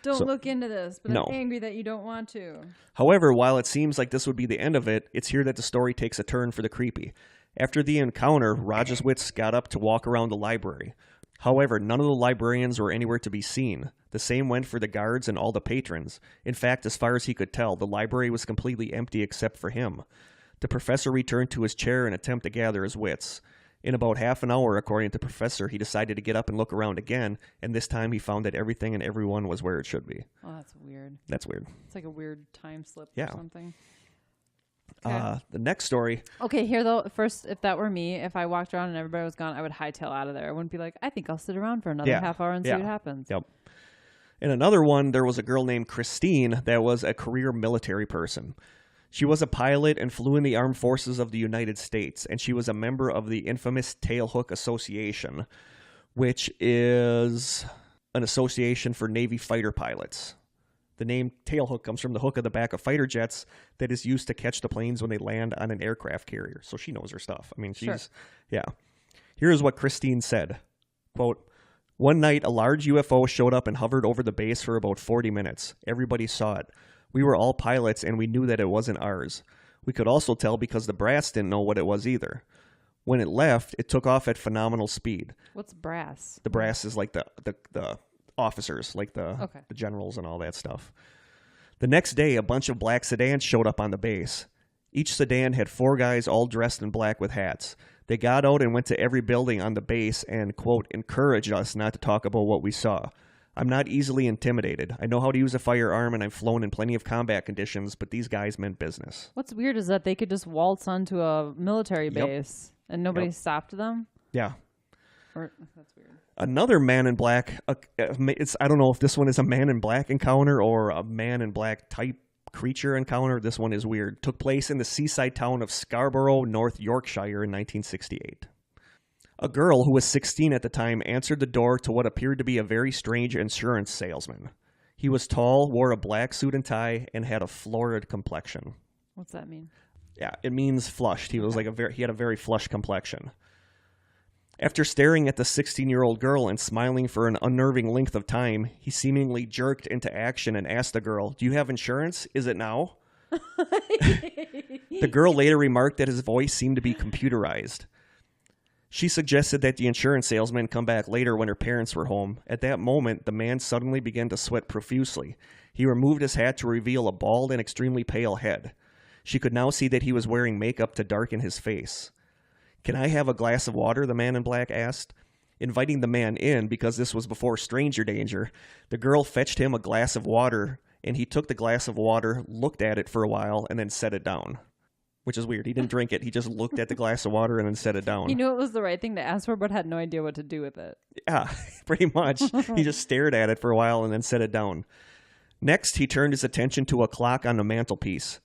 Don't look into this, but I'm angry that you don't want to.
However, while it seems like this would be the end of it, it's here that the story takes a turn for the creepy. After the encounter, Rochowitz got up to walk around the library. However, none of the librarians were anywhere to be seen. The same went for the guards and all the patrons. In fact, as far as he could tell, the library was completely empty except for him. The professor returned to his chair in an attempt to gather his wits. In about half an hour, according to the professor, he decided to get up and look around again, and this time he found that everything and everyone was where it should be.
Oh, that's weird.
That's weird.
It's like a weird time slip or something.
Okay. The next story.
Okay, here though, first, if that were me, if I walked around and everybody was gone, I would hightail out of there. I wouldn't be like, I think I'll sit around for another half hour and see what happens.
Yep. In another one, there was a girl named Christine that was a career military person. She was a pilot and flew in the armed forces of the United States, and she was a member of the infamous Tailhook Association, which is an association for Navy fighter pilots. The name tailhook comes from the hook of the back of fighter jets that is used to catch the planes when they land on an aircraft carrier. So she knows her stuff. I mean, Here's what Christine said. Quote, "One night, a large UFO showed up and hovered over the base for about 40 minutes. Everybody saw it. We were all pilots, and we knew that it wasn't ours. We could also tell because the brass didn't know what it was either. When it left, it took off at phenomenal speed."
What's brass?
The brass is like the officers, like the generals and all that stuff. "The next day, a bunch of black sedans showed up on the base. Each sedan had 4 guys all dressed in black with hats. They got out and went to every building on the base and, quote, encouraged us not to talk about what we saw. I'm not easily intimidated. I know how to use a firearm, and I've flown in plenty of combat conditions, but these guys meant business."
What's weird is that they could just waltz onto a military base and nobody stopped them.
Yeah.
That's weird.
Another Man in Black, I don't know if this one is a Man in Black encounter or a Man in Black type creature encounter. This one is weird. Took place in the seaside town of Scarborough, North Yorkshire in 1968. A girl who was 16 at the time answered the door to what appeared to be a very strange insurance salesman. He was tall, wore a black suit and tie, and had a florid complexion.
What's that mean?
Yeah, it means flushed. He was he had a very flushed complexion. After staring at the 16-year-old girl and smiling for an unnerving length of time, he seemingly jerked into action and asked the girl, "Do you have insurance? Is it now?" The girl later remarked that his voice seemed to be computerized. She suggested that the insurance salesman come back later when her parents were home. At that moment, the man suddenly began to sweat profusely. He removed his hat to reveal a bald and extremely pale head. She could now see that he was wearing makeup to darken his face. "Can I have a glass of water?" the man in black asked. Inviting the man in, because this was before stranger danger, the girl fetched him a glass of water, and he took the glass of water, looked at it for a while, and then set it down. Which is weird. He didn't drink it. He just looked at the glass of water and then set it down.
He knew it was the right thing to ask for, but had no idea what to do with it.
Yeah, pretty much. He just stared at it for a while and then set it down. Next, he turned his attention to a clock on the mantelpiece.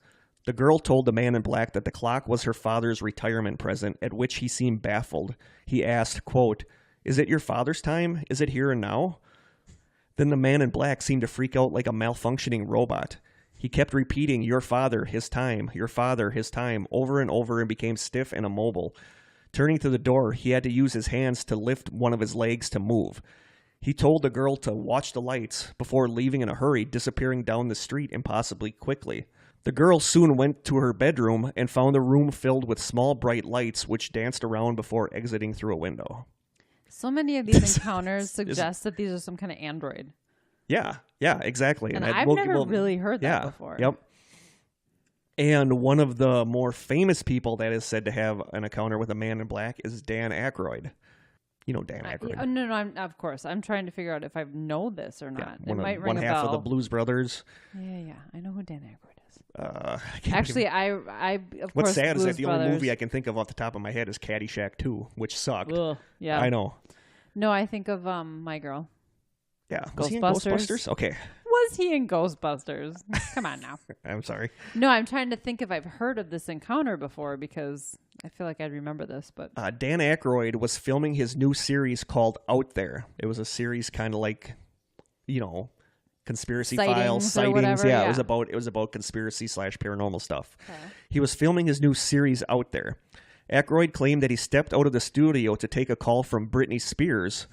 The girl told the man in black that the clock was her father's retirement present, at which he seemed baffled. He asked, quote, "Is it your father's time? Is it here and now?" Then the man in black seemed to freak out like a malfunctioning robot. He kept repeating, "Your father, his time, your father, his time," over and over, and became stiff and immobile. Turning to the door, he had to use his hands to lift one of his legs to move. He told the girl to watch the lights before leaving in a hurry, disappearing down the street impossibly quickly. The girl soon went to her bedroom and found the room filled with small bright lights which danced around before exiting through a window.
So many of these encounters suggest that these are some kind of android.
Yeah, exactly.
And I've never really heard that before.
Yep. And one of the more famous people that is said to have an encounter with a man in black is Dan Aykroyd. You know Dan Aykroyd.
No, of course. I'm trying to figure out if I know this or not.
Yeah,
it might ring a bell.
One half of the Blues Brothers.
Yeah. I know who Dan Aykroyd is.
Actually,
I of course.
What's sad
Blues
is that the
Brothers.
only movie I can think of off the top of my head is Caddyshack 2, which sucked.
Ugh, yeah,
I know.
No, I think of My Girl.
Yeah, was he in Ghostbusters? Okay.
Was he in Ghostbusters? Come on now.
I'm sorry.
No, I'm trying to think if I've heard of this encounter before because I feel like I'd remember this. But
Dan Aykroyd was filming his new series called Out There. It was a series kind of like, conspiracy files, sightings.
Whatever,
yeah, it was about conspiracy / paranormal stuff.
Okay.
He was filming his new series Out There. Aykroyd claimed that he stepped out of the studio to take a call from Britney Spears,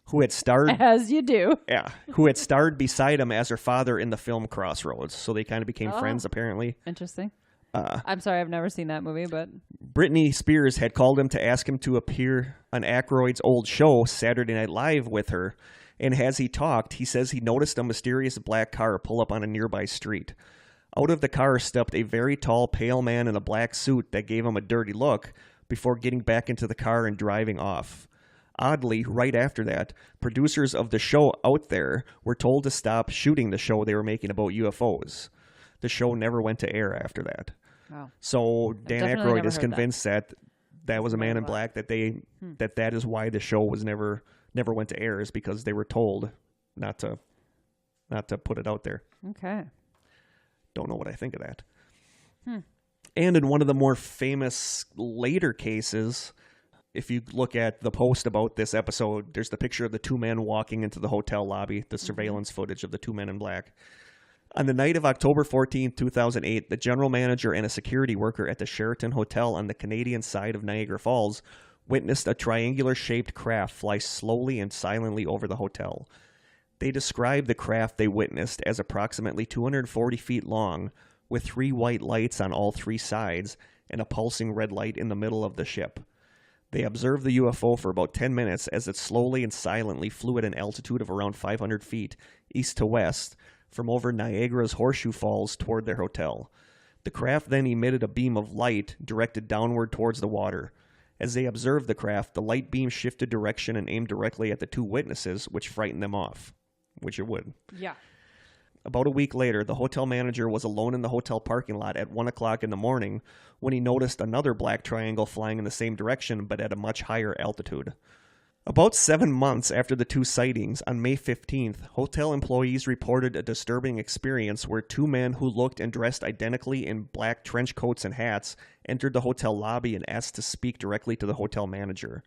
who had starred
as you do.
Yeah, who had starred beside him as her father in the film Crossroads. So they kind of became friends, apparently.
Interesting. I'm sorry, I've never seen that movie, but
Britney Spears had called him to ask him to appear on Aykroyd's old show, Saturday Night Live, with her. And as he talked, he says he noticed a mysterious black car pull up on a nearby street. Out of the car stepped a very tall, pale man in a black suit that gave him a dirty look before getting back into the car and driving off. Oddly, right after that, producers of the show Out There were told to stop shooting the show they were making about UFOs. The show never went to air after that.
Wow.
So Dan Aykroyd is convinced that was a man in black, that that is why the show was never went to air, is because they were told not to put it out there.
Okay.
Don't know what I think of that. And in one of the more famous later cases, if you look at the post about this episode, there's the picture of the two men walking into the hotel lobby, the surveillance footage of the two men in black. On the night of October 14, 2008, the general manager and a security worker at the Sheraton Hotel on the Canadian side of Niagara Falls witnessed a triangular-shaped craft fly slowly and silently over the hotel. They described the craft they witnessed as approximately 240 feet long, with 3 white lights on all 3 sides and a pulsing red light in the middle of the ship. They observed the UFO for about 10 minutes as it slowly and silently flew at an altitude of around 500 feet, east to west, from over Niagara's Horseshoe Falls toward their hotel. The craft then emitted a beam of light directed downward towards the water. As they observed the craft, the light beam shifted direction and aimed directly at the 2 witnesses, which frightened them off, which it would.
Yeah.
About a week later, the hotel manager was alone in the hotel parking lot at 1 o'clock in the morning when he noticed another black triangle flying in the same direction but at a much higher altitude. About 7 months after the 2 sightings, on May 15th, hotel employees reported a disturbing experience where 2 men who looked and dressed identically in black trench coats and hats entered the hotel lobby and asked to speak directly to the hotel manager.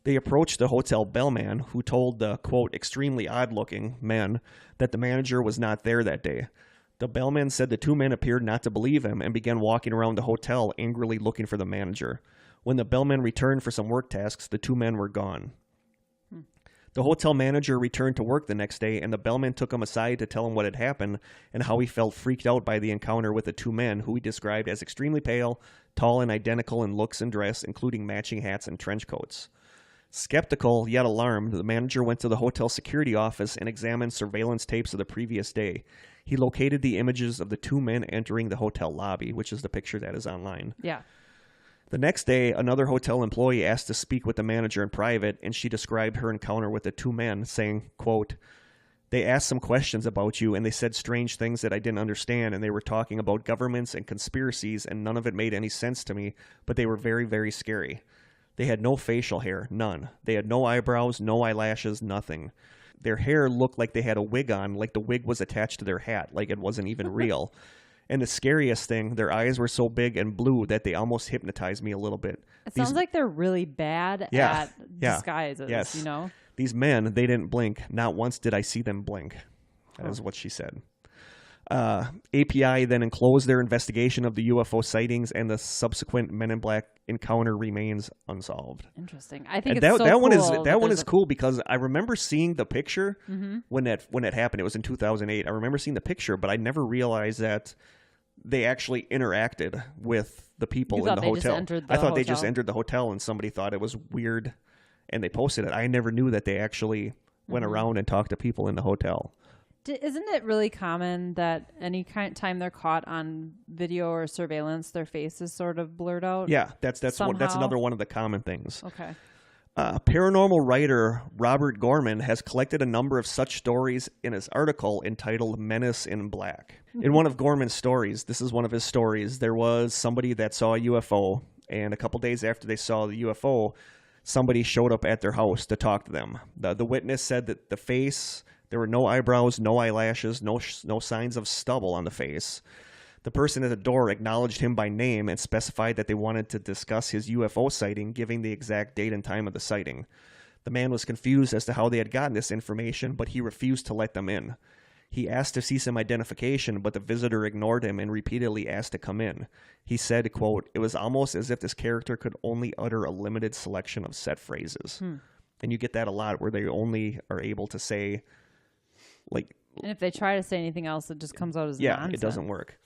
They approached the hotel bellman, who told the, quote, extremely odd-looking men that the manager was not there that day. The bellman said the 2 men appeared not to believe him and began walking around the hotel angrily looking for the manager. When the bellman returned for some work tasks, the 2 men were gone. The hotel manager returned to work the next day, and the bellman took him aside to tell him what had happened and how he felt freaked out by the encounter with the 2 men, who he described as extremely pale, tall, and identical in looks and dress, including matching hats and trench coats. Skeptical, yet alarmed, the manager went to the hotel security office and examined surveillance tapes of the previous day. He located the images of the 2 men entering the hotel lobby, which is the picture that is online.
Yeah.
The next day, another hotel employee asked to speak with the manager in private, and she described her encounter with the two men, saying, quote, "They asked some questions about you, and they said strange things that I didn't understand, and they were talking about governments and conspiracies, and none of it made any sense to me, but they were very, very scary. They had no facial hair, none. They had no eyebrows, no eyelashes, nothing. Their hair looked like they had a wig on, like the wig was attached to their hat, like it wasn't even real. And the scariest thing, their eyes were so big and blue that they almost hypnotized me a little bit."
It sounds like they're really bad at disguises,
yes.
you know?
These men, they didn't blink. Not once did I see them blink. That is what she said. API then enclosed their investigation of the UFO sightings, and the subsequent Men in Black encounter remains unsolved.
Interesting. I think
that
cool.
one is cool because I remember seeing the picture when that happened. It was in 2008. I remember seeing the picture, but I never realized that they actually interacted with the people in the hotel. I thought they just entered the hotel and somebody thought it was weird and they posted it. I never knew that they actually went around and talked to people in the hotel.
Isn't it really common that any time they're caught on video or surveillance, their face is sort of blurred out?
Yeah, that's another one of the common things.
Okay.
Paranormal writer Robert Gorman has collected a number of such stories in his article entitled Menace in Black. In one of Gorman's stories, this is one of his stories, there was somebody that saw a UFO, and a couple days after they saw the UFO, somebody showed up at their house to talk to them. The witness said that the face, there were no eyebrows, no eyelashes, no signs of stubble on the face. The person at the door acknowledged him by name and specified that they wanted to discuss his UFO sighting, giving the exact date and time of the sighting. The man was confused as to how they had gotten this information, but he refused to let them in. He asked to see some identification, but the visitor ignored him and repeatedly asked to come in. He said, quote, "It was almost as if this character could only utter a limited selection of set phrases." And you get that a lot where they only are able to say, like...
And if they try to say anything else, it just comes out as nonsense.
Yeah, it doesn't work.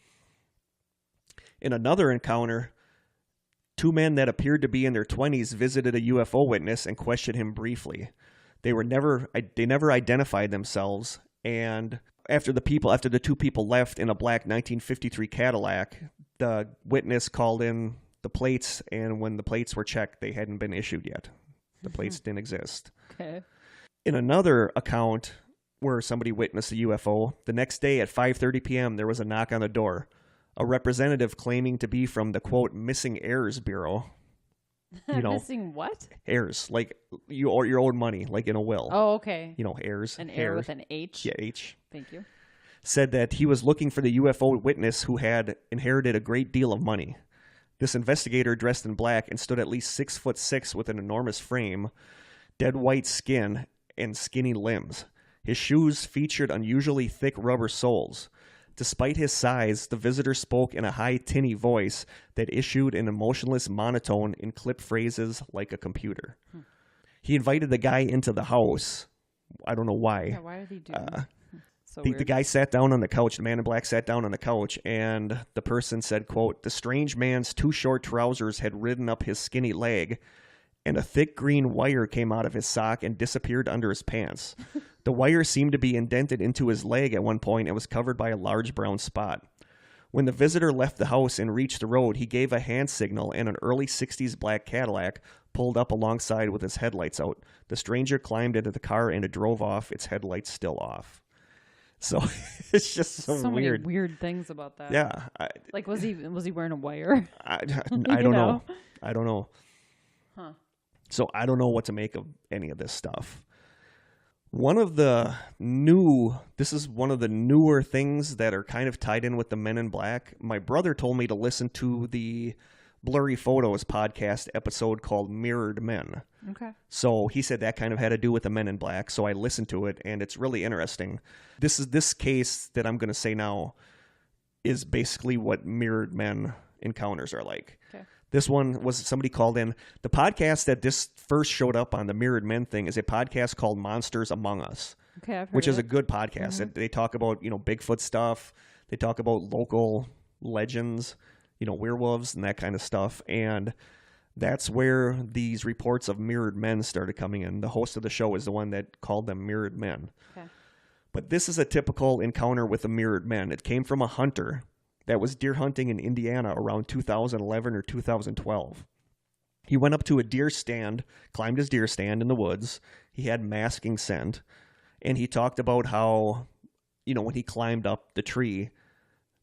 In another encounter, two men that appeared to be in their 20s visited a UFO witness and questioned him briefly. They never identified themselves, and after the two people left in a black 1953 Cadillac, the witness called in the plates, and when the plates were checked, they hadn't been issued yet. The plates didn't exist.
Okay.
In another account where somebody witnessed a UFO, the next day at 5:30 p.m., there was a knock on the door. A representative claiming to be from the, quote, Missing Heirs Bureau. You know,
missing what?
Heirs, like your own money, like in a will.
Oh, okay.
You know, heirs.
An heir with an H?
Yeah, H.
Thank you.
Said that he was looking for the UFO witness who had inherited a great deal of money. This investigator dressed in black and stood at least 6'6" with an enormous frame, dead white skin, and skinny limbs. His shoes featured unusually thick rubber soles. Despite his size, the visitor spoke in a high, tinny voice that issued an emotionless monotone in clipped phrases like a computer. He invited the guy into the house. I don't know why.
Yeah, why did he do that?
The guy sat down on the couch. The man in black sat down on the couch, and the person said, quote, "The strange man's too short trousers had ridden up his skinny leg, and a thick green wire came out of his sock and disappeared under his pants. The wire seemed to be indented into his leg at one point and was covered by a large brown spot. When the visitor left the house and reached the road, he gave a hand signal, and an early 60s black Cadillac pulled up alongside with its headlights out. The stranger climbed into the car and it drove off, its headlights still off." So it's just so weird.
Many weird things about that.
Yeah.
Like, was he wearing a wire?
I don't know. I don't know.
Huh.
So I don't know what to make of any of this stuff. One of the newer things that are kind of tied in with the Men in Black. My brother told me to listen to the Blurry Photos podcast episode called Mirrored Men.
Okay.
So he said that kind of had to do with the Men in Black. So I listened to it, and it's really interesting. This case that I'm going to say now is basically what Mirrored Men encounters are like.
Okay.
This one was somebody called in. The podcast that this first showed up on the Mirrored Men thing is a podcast called Monsters Among Us.
Okay, I've heard
which is
it.
a good podcast.
Mm-hmm.
They talk about, Bigfoot stuff. They talk about local legends, werewolves and that kind of stuff. And that's where these reports of mirrored men started coming in. The host of the show is the one that called them mirrored men.
Okay.
But this is a typical encounter with a mirrored man. It came from a hunter that was deer hunting in Indiana around 2011 or 2012. He went up to a deer stand, climbed his deer stand in the woods. He had masking scent. And he talked about how, when he climbed up the tree,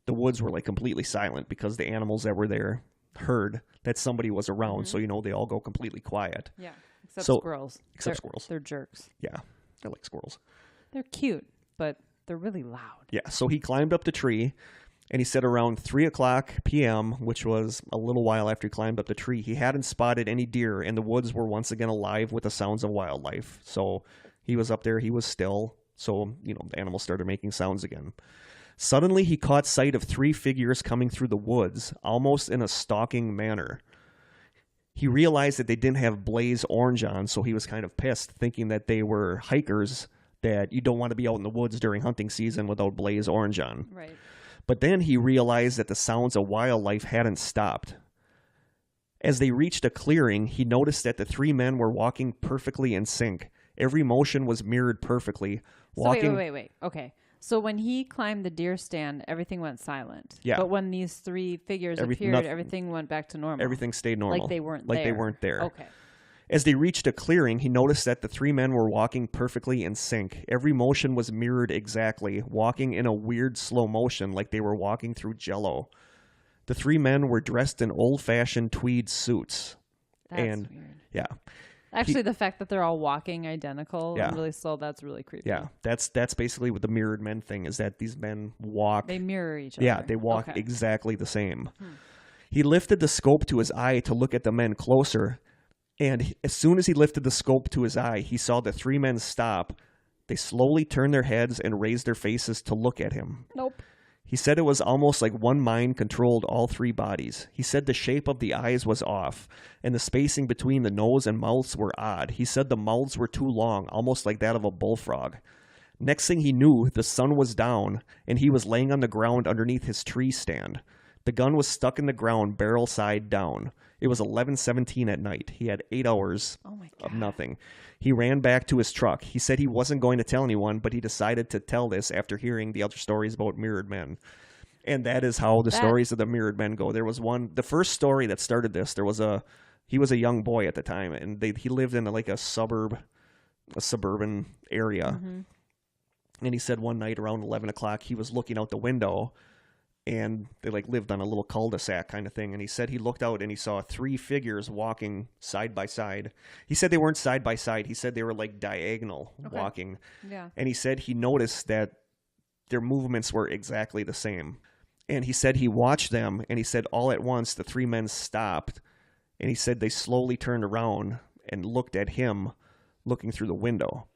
the woods were like completely silent because the animals that were there heard that somebody was around. So, they all go completely quiet.
Yeah. Except squirrels.
Except squirrels.
They're jerks.
Yeah. They're like squirrels.
They're cute, but they're really loud.
Yeah. So he climbed up the tree, and he said around 3:00 p.m., which was a little while after he climbed up the tree, he hadn't spotted any deer, and the woods were once again alive with the sounds of wildlife. So he was up there. He was still. So, the animals started making sounds again. Suddenly, he caught sight of 3 figures coming through the woods, almost in a stalking manner. He realized that they didn't have blaze orange on, so he was kind of pissed, thinking that they were hikers, that you don't want to be out in the woods during hunting season without blaze orange on.
Right.
But then he realized that the sounds of wildlife hadn't stopped. As they reached a clearing, he noticed that the 3 men were walking perfectly in sync. Every motion was mirrored perfectly.
Wait. Okay. So when he climbed the deer stand, everything went silent.
Yeah.
But when these 3 figures appeared, everything went back to normal.
Everything stayed normal.
Like they weren't there.
Okay. As they reached a clearing, he noticed that the 3 men were walking perfectly in sync. Every motion was mirrored exactly, walking in a weird slow motion like they were walking through jello. The 3 men were dressed in old-fashioned tweed suits.
That's weird.
Yeah.
Actually, the fact that they're all walking identical and really slow, that's really creepy.
Yeah, that's basically what the mirrored men thing is, that these men walk.
They mirror each other.
Yeah, they walk exactly the same. He lifted the scope to his eye to look at the men closer, and as soon as he lifted the scope to his eye, he saw the 3 men stop. They slowly turned their heads and raised their faces to look at him.
Nope.
He said it was almost like one mind controlled all 3 bodies. He said the shape of the eyes was off, and the spacing between the nose and mouths were odd. He said the mouths were too long, almost like that of a bullfrog. Next thing he knew, the sun was down, and he was laying on the ground underneath his tree stand. The gun was stuck in the ground, barrel side down. It was 11:17 at night. He had 8 hours of nothing. He ran back to his truck. He said he wasn't going to tell anyone, but he decided to tell this after hearing the other stories about mirrored men. And that is how the stories of the mirrored men go. There was the first story that started this, he was a young boy at the time, and he lived in a suburban area. Mm-hmm. And he said one night around 11 o'clock, he was looking out the window, and they lived on a little cul-de-sac kind of thing. And he said he looked out and he saw 3 figures walking side by side. He said they weren't side by side. He said they were diagonal walking.
Yeah.
And he said he noticed that their movements were exactly the same. And he said he watched them, and he said all at once the 3 men stopped. And he said they slowly turned around and looked at him looking through the window.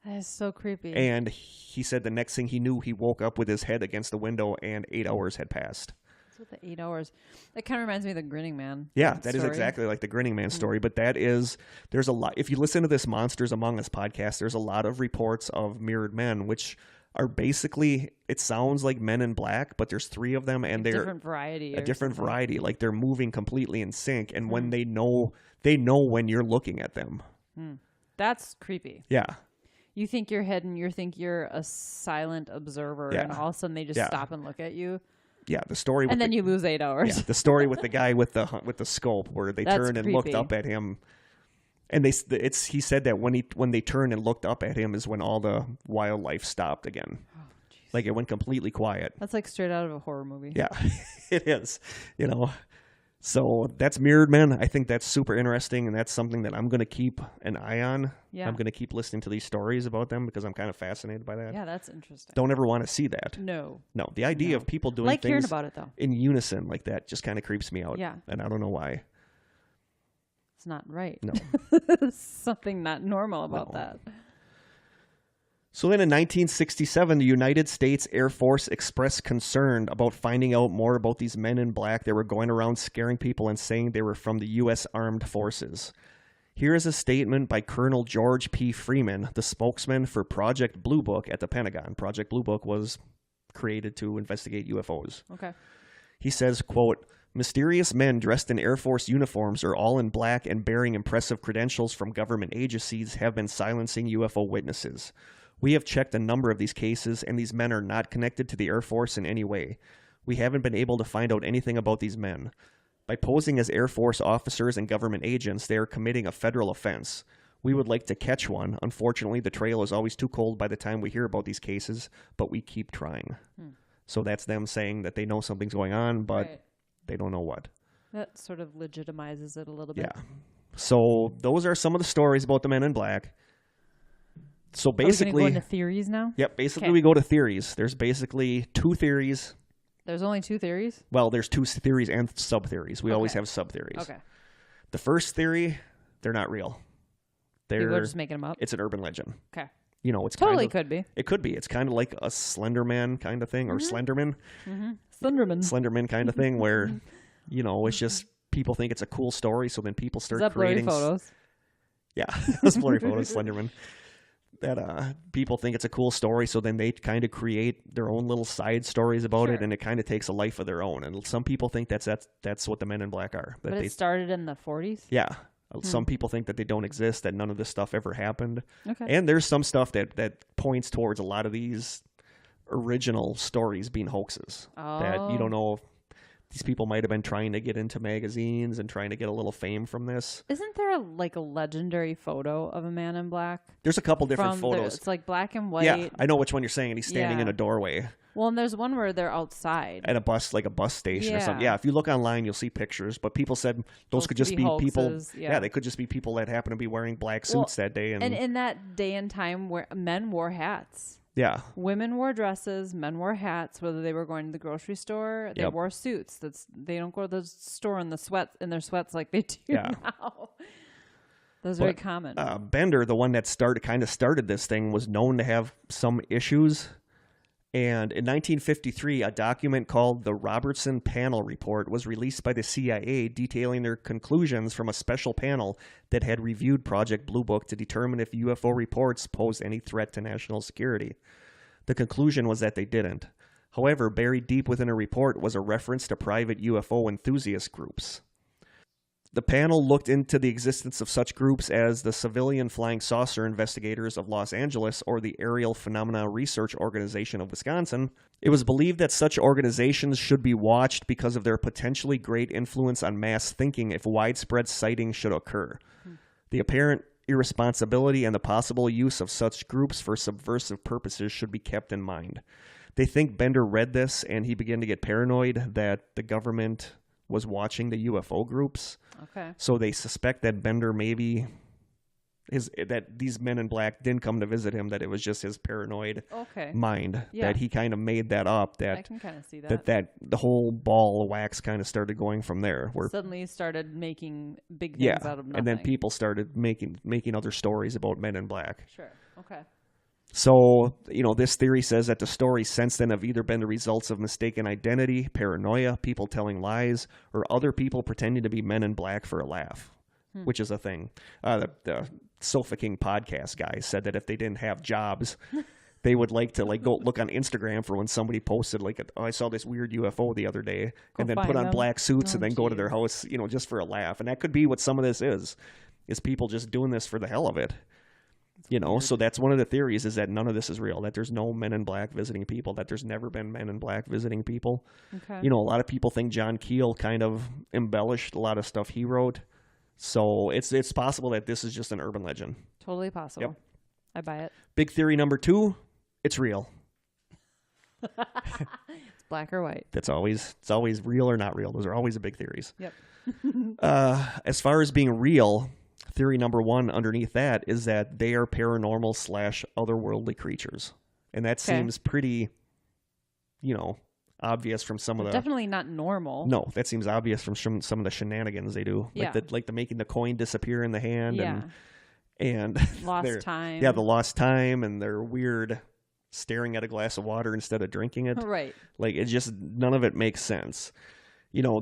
That is so creepy.
And he said the next thing he knew, he woke up with his head against the window, and 8 hours had passed.
That's what the 8 hours. That kind of reminds me of the Grinning Man.
Yeah, that is exactly like the Grinning Man story. But there's a lot. If you listen to this Monsters Among Us podcast, there's a lot of reports of mirrored men, which are basically, it sounds like Men in Black, but there's 3 of them, and they're a different variety. Like they're moving completely in sync, and when they know when you're looking at them.
That's creepy.
Yeah.
You think you're hidden, you think you're a silent observer, and all of a sudden they just stop and look at you.
Yeah, the story.
And then you lose 8 hours.
Yeah, the story with the guy with the scope, where they turned and looked up at him, and he said that when they turned and looked up at him is when all the wildlife stopped again. Oh, it went completely quiet.
That's straight out of a horror movie.
Yeah, it is. So that's mirrored men. I think that's super interesting, and that's something that I'm going to keep an eye on. Yeah. I'm going to keep listening to these stories about them because I'm kind of fascinated by that.
Yeah, that's interesting.
Don't ever want to see that.
No.
The idea of people doing things
hearing about it, though,
in unison like that just kind of creeps me out.
Yeah.
And I don't know why.
It's not right.
No.
Something not normal about that.
So then in 1967, the United States Air Force expressed concern about finding out more about these men in black that were going around scaring people and saying they were from the U.S. Armed Forces. Here is a statement by Colonel George P. Freeman, the spokesman for Project Blue Book at the Pentagon. Project Blue Book was created to investigate UFOs.
Okay.
He says, quote, "Mysterious men dressed in Air Force uniforms or all in black and bearing impressive credentials from government agencies have been silencing UFO witnesses. We have checked a number of these cases, and these men are not connected to the Air Force in any way. We haven't been able to find out anything about these men. By posing as Air Force officers and government agents, they are committing a federal offense. We would like to catch one. Unfortunately, the trail is always too cold by the time we hear about these cases, but we keep trying. So that's them saying that they know something's going on, but they don't know what.
That sort of legitimizes it a little bit.
Yeah. So those are some of the stories about the Men in Black. So basically...
Are we going to go into theories now?
Yep, basically we go to theories. There's basically 2 theories.
There's only 2 theories?
Well, there's 2 theories and sub-theories. We always have sub-theories.
Okay.
The first theory, they're not real.
People are just making them up?
It's an urban legend.
Okay.
You know, it's
totally could be.
It could be. It's kind of like a Slender Man kind of thing, or Slenderman. Slenderman kind of thing, where, you know, it's just people think it's a cool story, so then people start creating
photos.
Yeah, those blurry photos, Slenderman. That people think it's a cool story, so then they kind of create their own little side stories about it, and it kind of takes a life of their own. And some people think that's what the Men in Black are.
But it started in the 40s?
Yeah. Some people think that they don't exist, that none of this stuff ever happened.
Okay.
And there's some stuff that points towards a lot of these original stories being hoaxes. That you don't know if these people might have been trying to get into magazines and trying to get a little fame from this.
Isn't there a legendary photo of a man in black?
There's a couple different photos.
It's like black and white.
Yeah, I know which one you're saying. And he's standing in a doorway.
Well, and there's one where they're outside.
At a bus station or something. Yeah, if you look online, you'll see pictures. But people said those could just be people. Yeah, they could just be people that happen to be wearing black suits that day. And
in that day and time where men wore hats.
Yeah.
Women wore dresses, men wore hats, whether they were going to the grocery store, they wore suits. They don't go to the store in their sweats like they do now. That's very common.
Bender, the one that started this thing, was known to have some issues. And in 1953, a document called the Robertson Panel Report was released by the CIA detailing their conclusions from a special panel that had reviewed Project Blue Book to determine if UFO reports posed any threat to national security. The conclusion was that they didn't. However, buried deep within a report was a reference to private UFO enthusiast groups. The panel looked into the existence of such groups as the Civilian Flying Saucer Investigators of Los Angeles or the Aerial Phenomena Research Organization of Wisconsin. It was believed that such organizations should be watched because of their potentially great influence on mass thinking if widespread sightings should occur. The apparent irresponsibility and the possible use of such groups for subversive purposes should be kept in mind. They think Bender read this and he began to get paranoid that the government was watching the UFO groups.
Okay.
So they suspect that Bender maybe that these men in black didn't come to visit him, that it was just his paranoid mind. Yeah. That he kind of made that up. That
I can kind of see that.
That the whole ball of wax kind of started going from there. Where
suddenly he started making big things out of nothing.
And then people started making other stories about men in black.
Sure. Okay.
So, this theory says that the stories since then have either been the results of mistaken identity, paranoia, people telling lies, or other people pretending to be men in black for a laugh, which is a thing. The Sofa King podcast guy said that if they didn't have jobs, they would like to go look on Instagram for when somebody posted I saw this weird UFO the other day, and then put on black suits and then go to their house, just for a laugh. And that could be what some of this is people just doing this for the hell of it. So that's one of the theories, is that none of this is real, that there's no men in black visiting people, that there's never been men in black visiting people.
Okay.
A lot of people think John Keel kind of embellished a lot of stuff he wrote. So it's possible that this is just an urban legend.
Totally possible.
Yep.
I buy it.
Big theory number 2, it's real.
It's black or white.
It's always real or not real. Those are always the big theories.
Yep.
As far as being real, theory number 1 underneath that is that they are paranormal / otherworldly creatures. And that seems pretty, obvious from some of the...
Definitely not normal.
No, that seems obvious from some of the shenanigans they do.
Yeah.
Like the making the coin disappear in the hand.
Yeah.
And
lost time.
Yeah, the lost time and their weird staring at a glass of water instead of drinking it.
Right.
It just, none of it makes sense.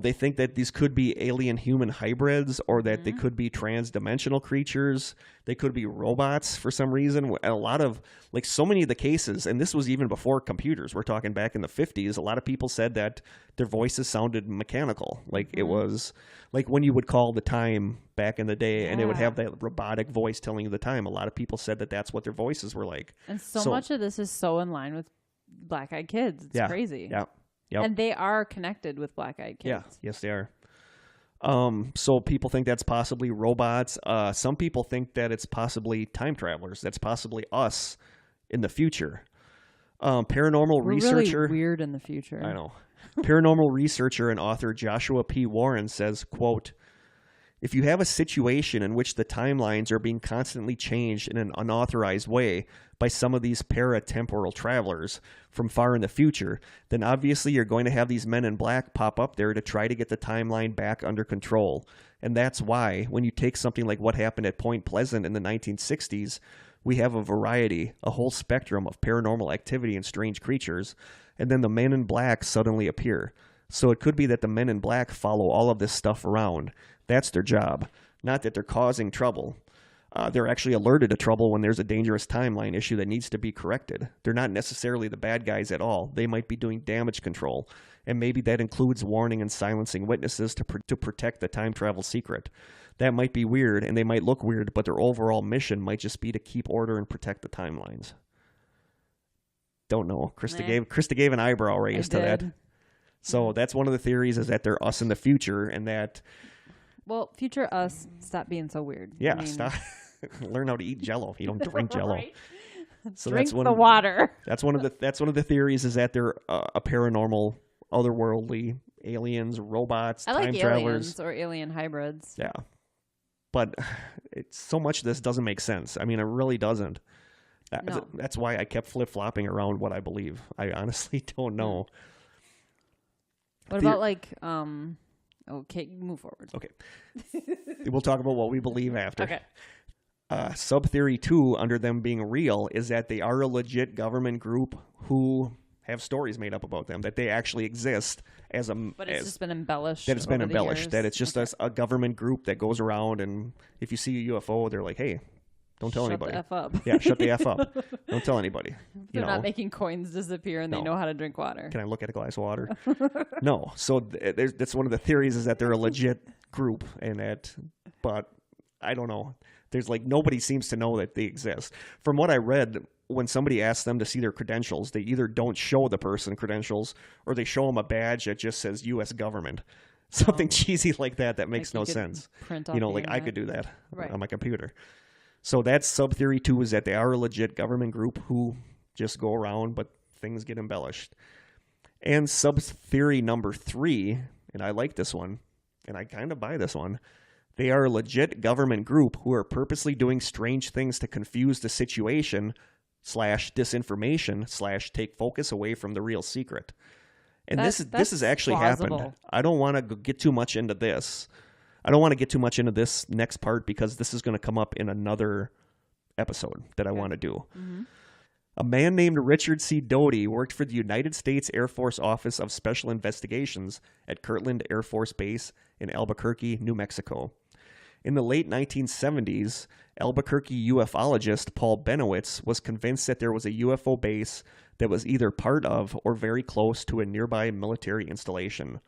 They think that these could be alien human hybrids, or that they could be trans-dimensional creatures. They could be robots for some reason. A lot of, so many of the cases, and this was even before computers, we're talking back in the 50s, a lot of people said that their voices sounded mechanical. It was like when you would call the time back in the day, and it would have that robotic voice telling you the time. A lot of people said that that's what their voices were like.
And so much of this is so in line with Black Eyed Kids. It's crazy.
Yeah. Yep.
And they are connected with Black Eyed Kids.
Yeah, yes, they are. So people think that's possibly robots. Some people think that it's possibly time travelers. That's possibly us in the future. Paranormal researcher.
Really weird in the future.
I know. Paranormal researcher and author Joshua P. Warren says, quote, "If you have a situation in which the timelines are being constantly changed in an unauthorized way by some of these para-temporal travelers from far in the future, then obviously you're going to have these men in black pop up there to try to get the timeline back under control. And that's why, when you take something like what happened at Point Pleasant in the 1960s, we have a variety, a whole spectrum of paranormal activity and strange creatures, and then the men in black suddenly appear. So it could be that the men in black follow all of this stuff around. That's their job. Not that they're causing trouble. They're actually alerted to trouble when there's a dangerous timeline issue that needs to be corrected. They're not necessarily the bad guys at all. They might be doing damage control. And maybe that includes warning and silencing witnesses to protect the time travel secret. That might be weird, and they might look weird, but their overall mission might just be to keep order and protect the timelines." Don't know. Krista gave an eyebrow raise to that. So that's one of the theories, is that they're us in the future, and that...
Well, future us, stop being so weird.
Yeah, stop. Learn how to eat Jell-O. You don't drink Jell-O.
Right.
So
drink the water.
That's one of the theories, is that they're a paranormal, otherworldly aliens, robots, time travelers.
Aliens or alien hybrids.
Yeah, but it's so much of this doesn't make sense. I mean, it really doesn't.
No.
That's why I kept flip-flopping around what I believe. I honestly don't know.
What about okay, move forward.
Okay. We'll talk about what we believe after.
Okay.
Sub-theory 2, under them being real, is that they are a legit government group who have stories made up about them, that they actually exist as a...
But it's just been embellished.
That it's been embellished. That it's just a government group that goes around, and if you see a UFO, they're like, hey, don't tell anybody.
Shut the F up.
Yeah, shut the F up. Don't tell anybody.
They're not making coins disappear, and they know how to drink water.
Can I look at a glass of water? No. So that's one of the theories, is that they're a legit group, and that, but I don't know. There's nobody seems to know that they exist. From what I read, when somebody asks them to see their credentials, they either don't show the person credentials, or they show them a badge that just says U.S. government. Something cheesy like that makes no sense.
Print off
I could do that on my computer. So that's sub-theory 2, is that they are a legit government group who just go around, but things get embellished. And sub-theory number 3, and I like this one, and I kind of buy this one, they are a legit government group who are purposely doing strange things to confuse the situation / disinformation / take focus away from the real secret. And this has actually happened. I don't want to get too much into this. I don't want to get too much into this next part, because this is going to come up in another episode that I want to do. Mm-hmm. A man named Richard C. Doty worked for the United States Air Force Office of Special Investigations at Kirtland Air Force Base in Albuquerque, New Mexico. In the late 1970s, Albuquerque ufologist Paul Benowitz was convinced that there was a UFO base that was either part of or very close to a nearby military installation.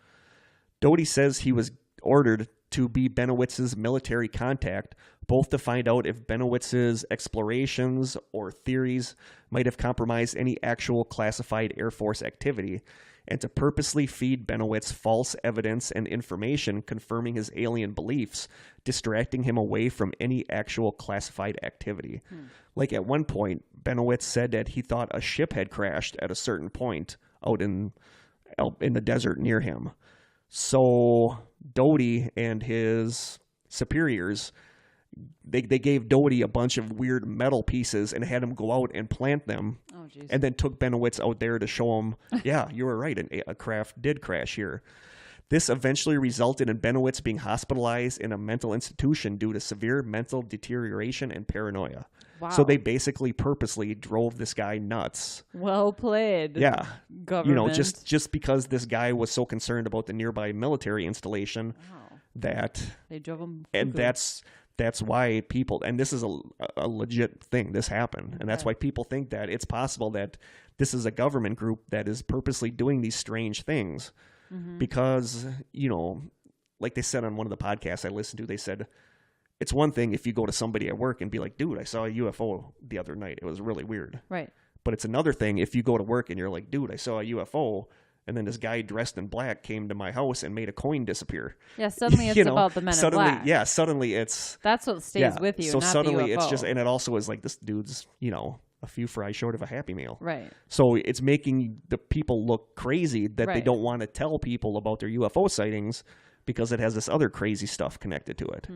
Doty says he was ordered to be Benowitz's military contact, both to find out if Benowitz's explorations or theories might have compromised any actual classified Air Force activity, and to purposely feed Benowitz false evidence and information confirming his alien beliefs, distracting him away from any actual classified activity. Like at one point, Benowitz said that he thought a ship had crashed at a certain point out in the desert near him. So Doty and his superiors, they gave Doty a bunch of weird metal pieces and had him go out and plant them. Oh, geez. And then took Benowitz out there to show him, yeah, you were right, a craft did crash here. This eventually resulted in Benowitz being hospitalized in a mental institution due to severe mental deterioration and paranoia. Wow. So they basically purposely drove this guy nuts.
Well played.
Yeah.
Government.
Just because this guy was so concerned about the nearby military installation that
they drove him.
And that's why people, and this is a legit thing, this happened. And that's why people think that it's possible that this is a government group that is purposely doing these strange things. Mm-hmm. Because, like they said on one of the podcasts I listened to, they said, it's one thing if you go to somebody at work and be like, dude, I saw a UFO the other night. It was really weird.
Right.
But it's another thing if you go to work and you're like, dude, I saw a UFO. And then this guy dressed in black came to my house and made a coin disappear.
Yeah, suddenly it's about the men in black.
Yeah, suddenly it's...
That's what stays with you,
so
not
suddenly
the UFO.
it's just... And it also is like, this dude's, a few fries short of a Happy Meal.
Right.
So it's making the people look crazy that they don't want to tell people about their UFO sightings because it has this other crazy stuff connected to it.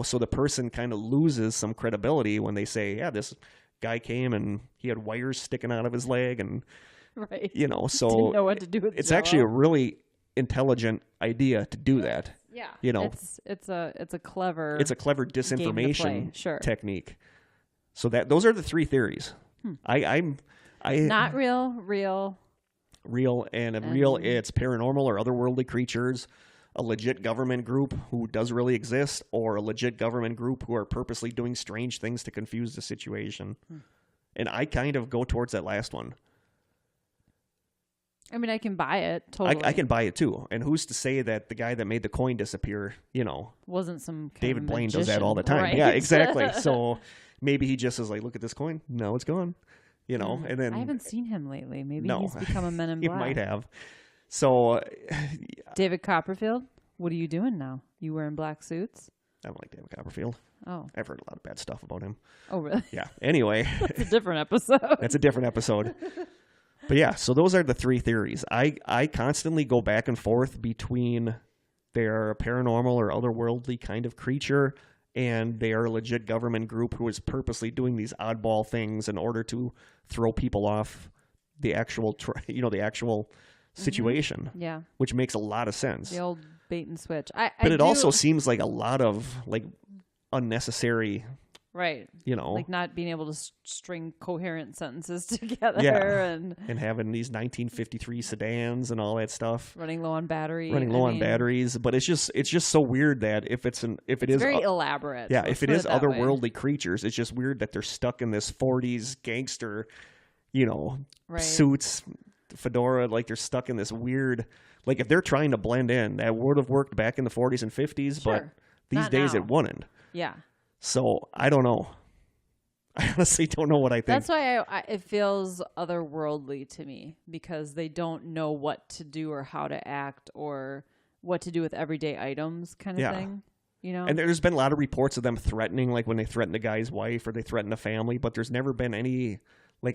So the person kind of loses some credibility when they say, yeah, this guy came and he had wires sticking out of his leg and...
Right.
So
didn't know what to do with
it's
Jello.
actually a really intelligent idea to do that.
Yeah. It's a clever
disinformation technique. So those are the three theories. I'm
not real,
it's paranormal or otherworldly creatures, a legit government group who does really exist, or a legit government group who are purposely doing strange things to confuse the situation. And I kind of go towards that last one.
I mean, I can buy it, totally.
I can buy it, too. And who's to say that the guy that made the coin disappear,
wasn't some kind
David
of
Blaine
magician,
does that all the time.
right?
Yeah, exactly. So maybe he just is like, look at this coin. No, it's gone. And then...
I haven't seen him lately. Maybe he's become a Men in Black.
He might have. So...
David Copperfield, what are you doing now? You wearing black suits?
I don't like David Copperfield.
Oh.
I've heard a lot of bad stuff about him.
Oh, really?
Yeah. Anyway.
That's a different episode.
That's a different episode. But yeah, so those are the three theories. I constantly go back and forth between they're a paranormal or otherworldly kind of creature and they are a legit government group who is purposely doing these oddball things in order to throw people off the actual, the actual situation.
Yeah.
Which makes a lot of sense.
The old bait and switch.
But it also seems like a lot of unnecessary...
Right. Like not being able to string coherent sentences together.
Yeah.
And
having these 1953 sedans and all that stuff.
Running low on batteries.
But it's just so weird that if it is
very elaborate.
Yeah. If it is otherworldly creatures, it's just weird that they're stuck in this 40s gangster, suits, fedora. Like they're stuck in this weird, like if they're trying to blend in, that would have worked back in the 40s and 50s, but these
not
days
now.
it wouldn't.
Yeah.
So I don't know. I honestly don't know what I think.
That's why it feels otherworldly to me, because they don't know what to do or how to act or what to do with everyday items kind of thing. And there's been a lot of reports of them threatening, like when they threaten the guy's wife or they threaten the family, but there's never been any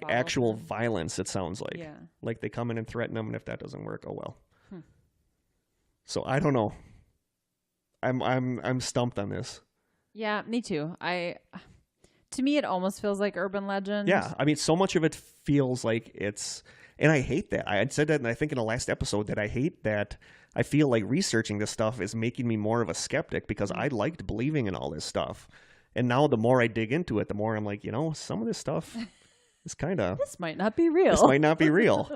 actual violence, it sounds like. Yeah. Like they come in and threaten them, and if that doesn't work, oh well. So I don't know. I'm stumped on this. Yeah, me too. To me, it almost feels like urban legend.
Yeah, I mean, so much of it feels like it's, and I hate that. I had said that, and I think in the last episode that I hate that. I feel like researching this stuff is making me more of a skeptic because I liked believing in all this stuff, and now the more I dig into it, the more I'm like, some of this stuff is kind of
this might not be real.
This might not be real.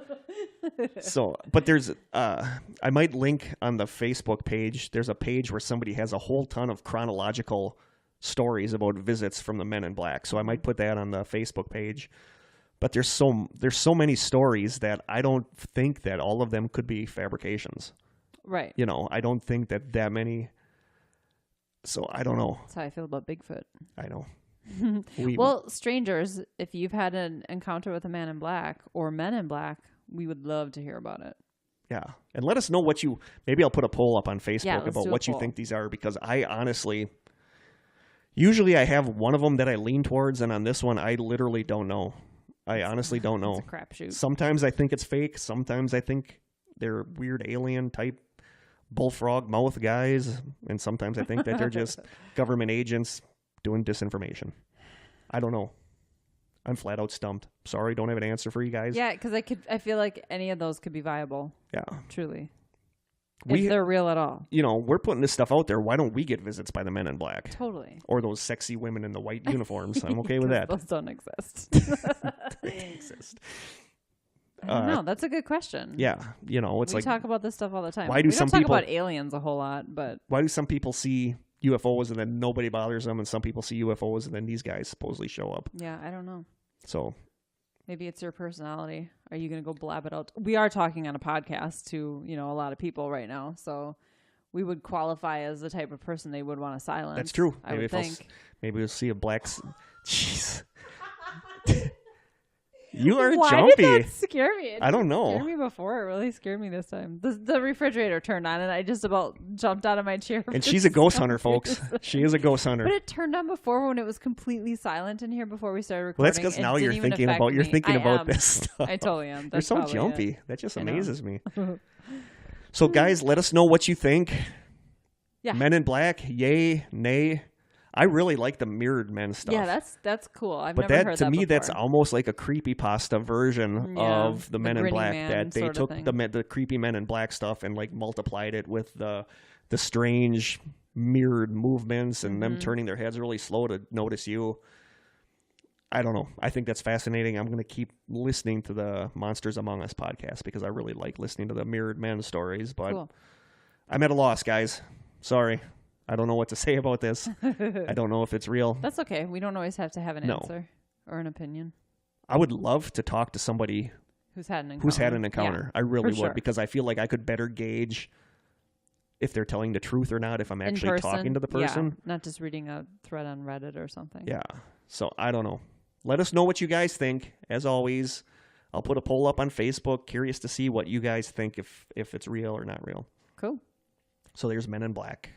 So, but there's, I might link on the Facebook page. There's a page where somebody has a whole ton of chronological stories about visits from the Men in Black. So I might put that on the Facebook page. But there's so many stories that I don't think that all of them could be fabrications.
Right.
I don't think that many. So I don't know.
That's how I feel about Bigfoot.
I know.
Well, strangers, if you've had an encounter with a Man in Black or Men in Black, we would love to hear about it.
Yeah. And let us know maybe I'll put a poll up on Facebook about what you think these are, because I honestly, usually I have one of them that I lean towards, and on this one, I literally don't know. I honestly don't know.
It's a crapshoot.
Sometimes I think it's fake. Sometimes I think they're weird alien type bullfrog mouth guys. And sometimes I think that they're just government agents doing disinformation. I don't know. I'm flat out stumped. Sorry, don't have an answer for you guys.
Yeah, because I feel like any of those could be viable. Yeah. Truly. If they're real at all.
We're putting this stuff out there. Why don't we get visits by the Men in Black?
Totally.
Or those sexy women in the white uniforms. I'm okay with that.
Those don't exist.
They don't exist.
I don't know. That's a good question.
Yeah. It's
we talk about this stuff all the time.
Why do some
people
talk
about aliens a whole lot, but
why do some people see UFOs and then nobody bothers them, and some people see UFOs and then these guys supposedly show up?
Yeah, I don't know.
So
maybe it's your personality. Are you going to go blab it out? We are talking on a podcast to, a lot of people right now. So we would qualify as the type of person they would want to silence.
That's true.
I would think.
Maybe we'll see a black... Jeez. You are
Why
jumpy.
Did that scare me?
I don't know.
It scared me before. It really scared me this time. The refrigerator turned on, and I just about jumped out of my chair.
And she's a ghost hunter, folks. She is a ghost hunter.
But it turned on before when it was completely silent in here before we started recording.
Well, that's because now you're thinking about this stuff.
I totally am.
You're so jumpy. That just amazes me. So, guys, let us know what you think.
Yeah.
Men in Black, yay, nay. I really like the mirrored men stuff.
Yeah, that's cool. I've never heard that
to me,
before.
That's almost like a creepypasta version of the Men in Black. That they took the creepy Men in Black stuff and like multiplied it with the strange mirrored movements and them turning their heads really slow to notice you. I don't know. I think that's fascinating. I'm going to keep listening to the Monsters Among Us podcast because I really like listening to the mirrored men stories. But cool. I'm at a loss, guys. Sorry. I don't know what to say about this. I don't know if it's real.
That's okay. We don't always have to have an answer or an opinion.
I would love to talk to somebody
who's had an encounter.
Yeah, I really would because I feel like I could better gauge if they're telling the truth or not if I'm actually talking to the person.
Yeah, not just reading a thread on Reddit or something.
Yeah. So I don't know. Let us know what you guys think. As always, I'll put a poll up on Facebook. Curious to see what you guys think if it's real or not real.
Cool.
So there's Men in Black.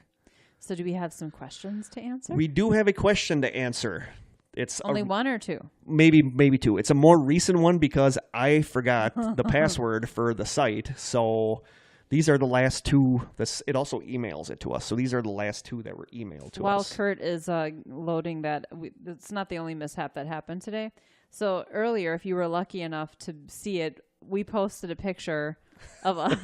So do we have some questions to answer?
We do have a question to answer. It's
only one or two?
Maybe two. It's a more recent one because I forgot the password for the site. So these are the last two. It also emails it to us. So these are the last two that were emailed to us.
While Kurt is loading that, it's not the only mishap that happened today. So earlier, if you were lucky enough to see it, we posted a picture of us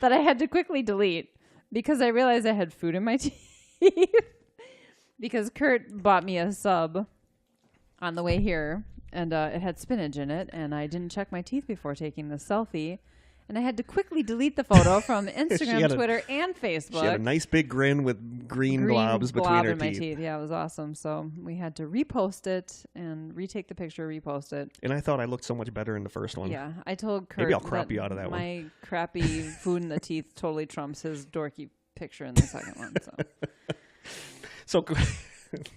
that I had to quickly delete. Because I realized I had food in my teeth. Because Kurt bought me a sub on the way here. And it had spinach in it. And I didn't check my teeth before taking the selfie. And I had to quickly delete the photo from Instagram, Twitter, and Facebook.
She had a nice big grin with green globs between her teeth.
Yeah, it was awesome. So we had to repost it and retake the picture, repost it.
And I thought I looked so much better in the first one.
Yeah, I told Kurt
maybe I'll crop you out of that one.
My crappy food in the teeth totally trumps his dorky picture in the second one.
So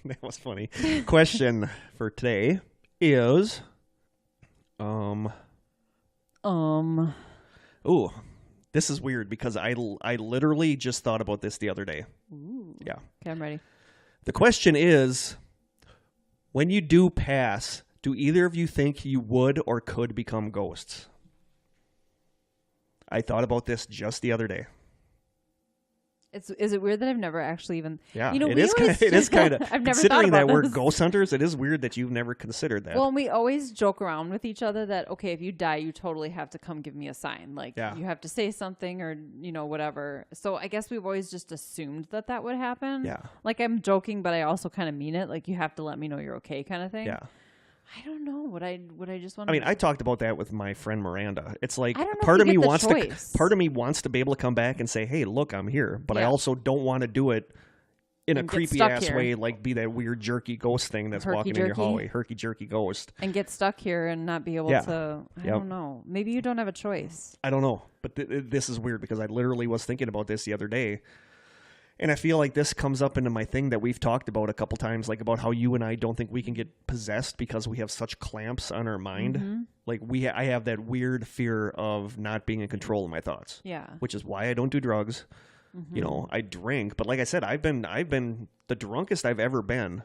that was funny. Question for today is, Ooh, this is weird because I literally just thought about this the other day.
Ooh.
Yeah.
Okay, I'm ready.
The question is, when you do pass, do either of you think you would or could become ghosts? I thought about this just the other day.
Is it weird that I've never actually even...
Yeah, it is kind of...
I've never
considering
thought about
that we're
this.
ghost hunters, it is weird that you've never considered that.
Well, we always joke around with each other that, okay, if you die, you totally have to come give me a sign. Like, you have to say something or, whatever. So I guess we've always just assumed that would happen.
Yeah.
Like, I'm joking, but I also kind of mean it. Like, you have to let me know you're okay kind of thing.
Yeah.
I don't know. Would I just want
to... I mean, I talked about that with my friend Miranda. It's like
part of me
wants to be able to come back and say, hey, look, I'm here. But I also don't want to do it in a creepy ass way, like be that weird jerky ghost thing that's walking in your hallway. Herky jerky ghost.
And get stuck here and not be able to... I don't know. Maybe you don't have a choice.
I don't know. But this is weird because I literally was thinking about this the other day. And I feel like this comes up into my thing that we've talked about a couple times, like about how you and I don't think we can get possessed because we have such clamps on our mind. Mm-hmm. Like I have that weird fear of not being in control of my thoughts.
Yeah.
Which is why I don't do drugs. Mm-hmm. I drink, but like I said, I've been the drunkest I've ever been.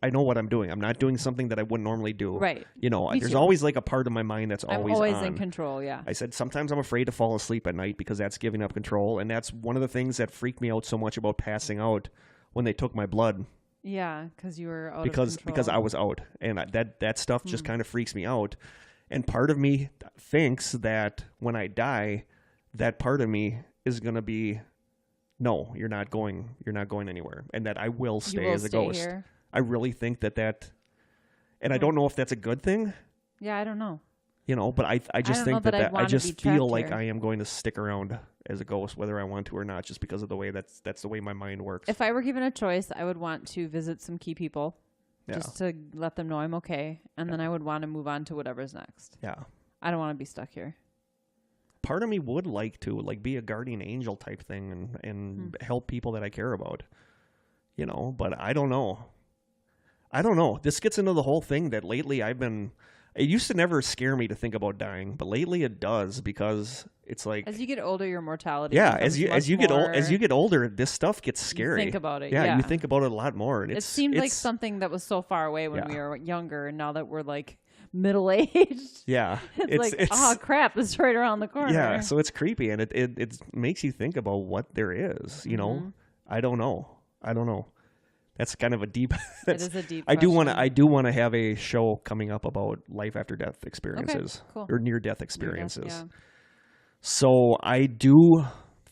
I know what I'm doing. I'm not doing something that I wouldn't normally do.
Right.
There's always like a part of my mind that's always on.
In control, yeah.
I said sometimes I'm afraid to fall asleep at night because that's giving up control. And that's one of the things that freaked me out so much about passing out when they took my blood.
Yeah, because you were out of
control. Because I was out. And that stuff just kind of freaks me out. And part of me thinks that when I die, that part of me is going to be, no, you're not going anywhere. And that I will stay as a ghost. Here. I really think that, and I don't know if that's a good thing.
Yeah, I don't know.
But I just think that I just feel like I am going to stick around as a ghost, whether I want to or not, just because of the way that's the way my mind works.
If I were given a choice, I would want to visit some key people, just to let them know I'm okay, and then I would want to move on to whatever's next.
Yeah,
I don't want to be stuck here.
Part of me would like to be a guardian angel type thing and help people that I care about, but I don't know. This gets into the whole thing that lately I've been It used to never scare me to think about dying, but lately it does because it's like
as you get older, your mortality.
Yeah, as you get older, this stuff gets scary.
You think about it.
Yeah, you think about it a lot more. And
it seemed like something that was so far away when we were younger, and now that we're like middle-aged.
Yeah,
it's oh crap, it's right around the corner.
Yeah, so it's creepy, and it makes you think about what there is. You know, I don't know. That's kind of a deep.
It is a deep.
I do want to have a show coming up about life after death experiences or near death experiences. So I do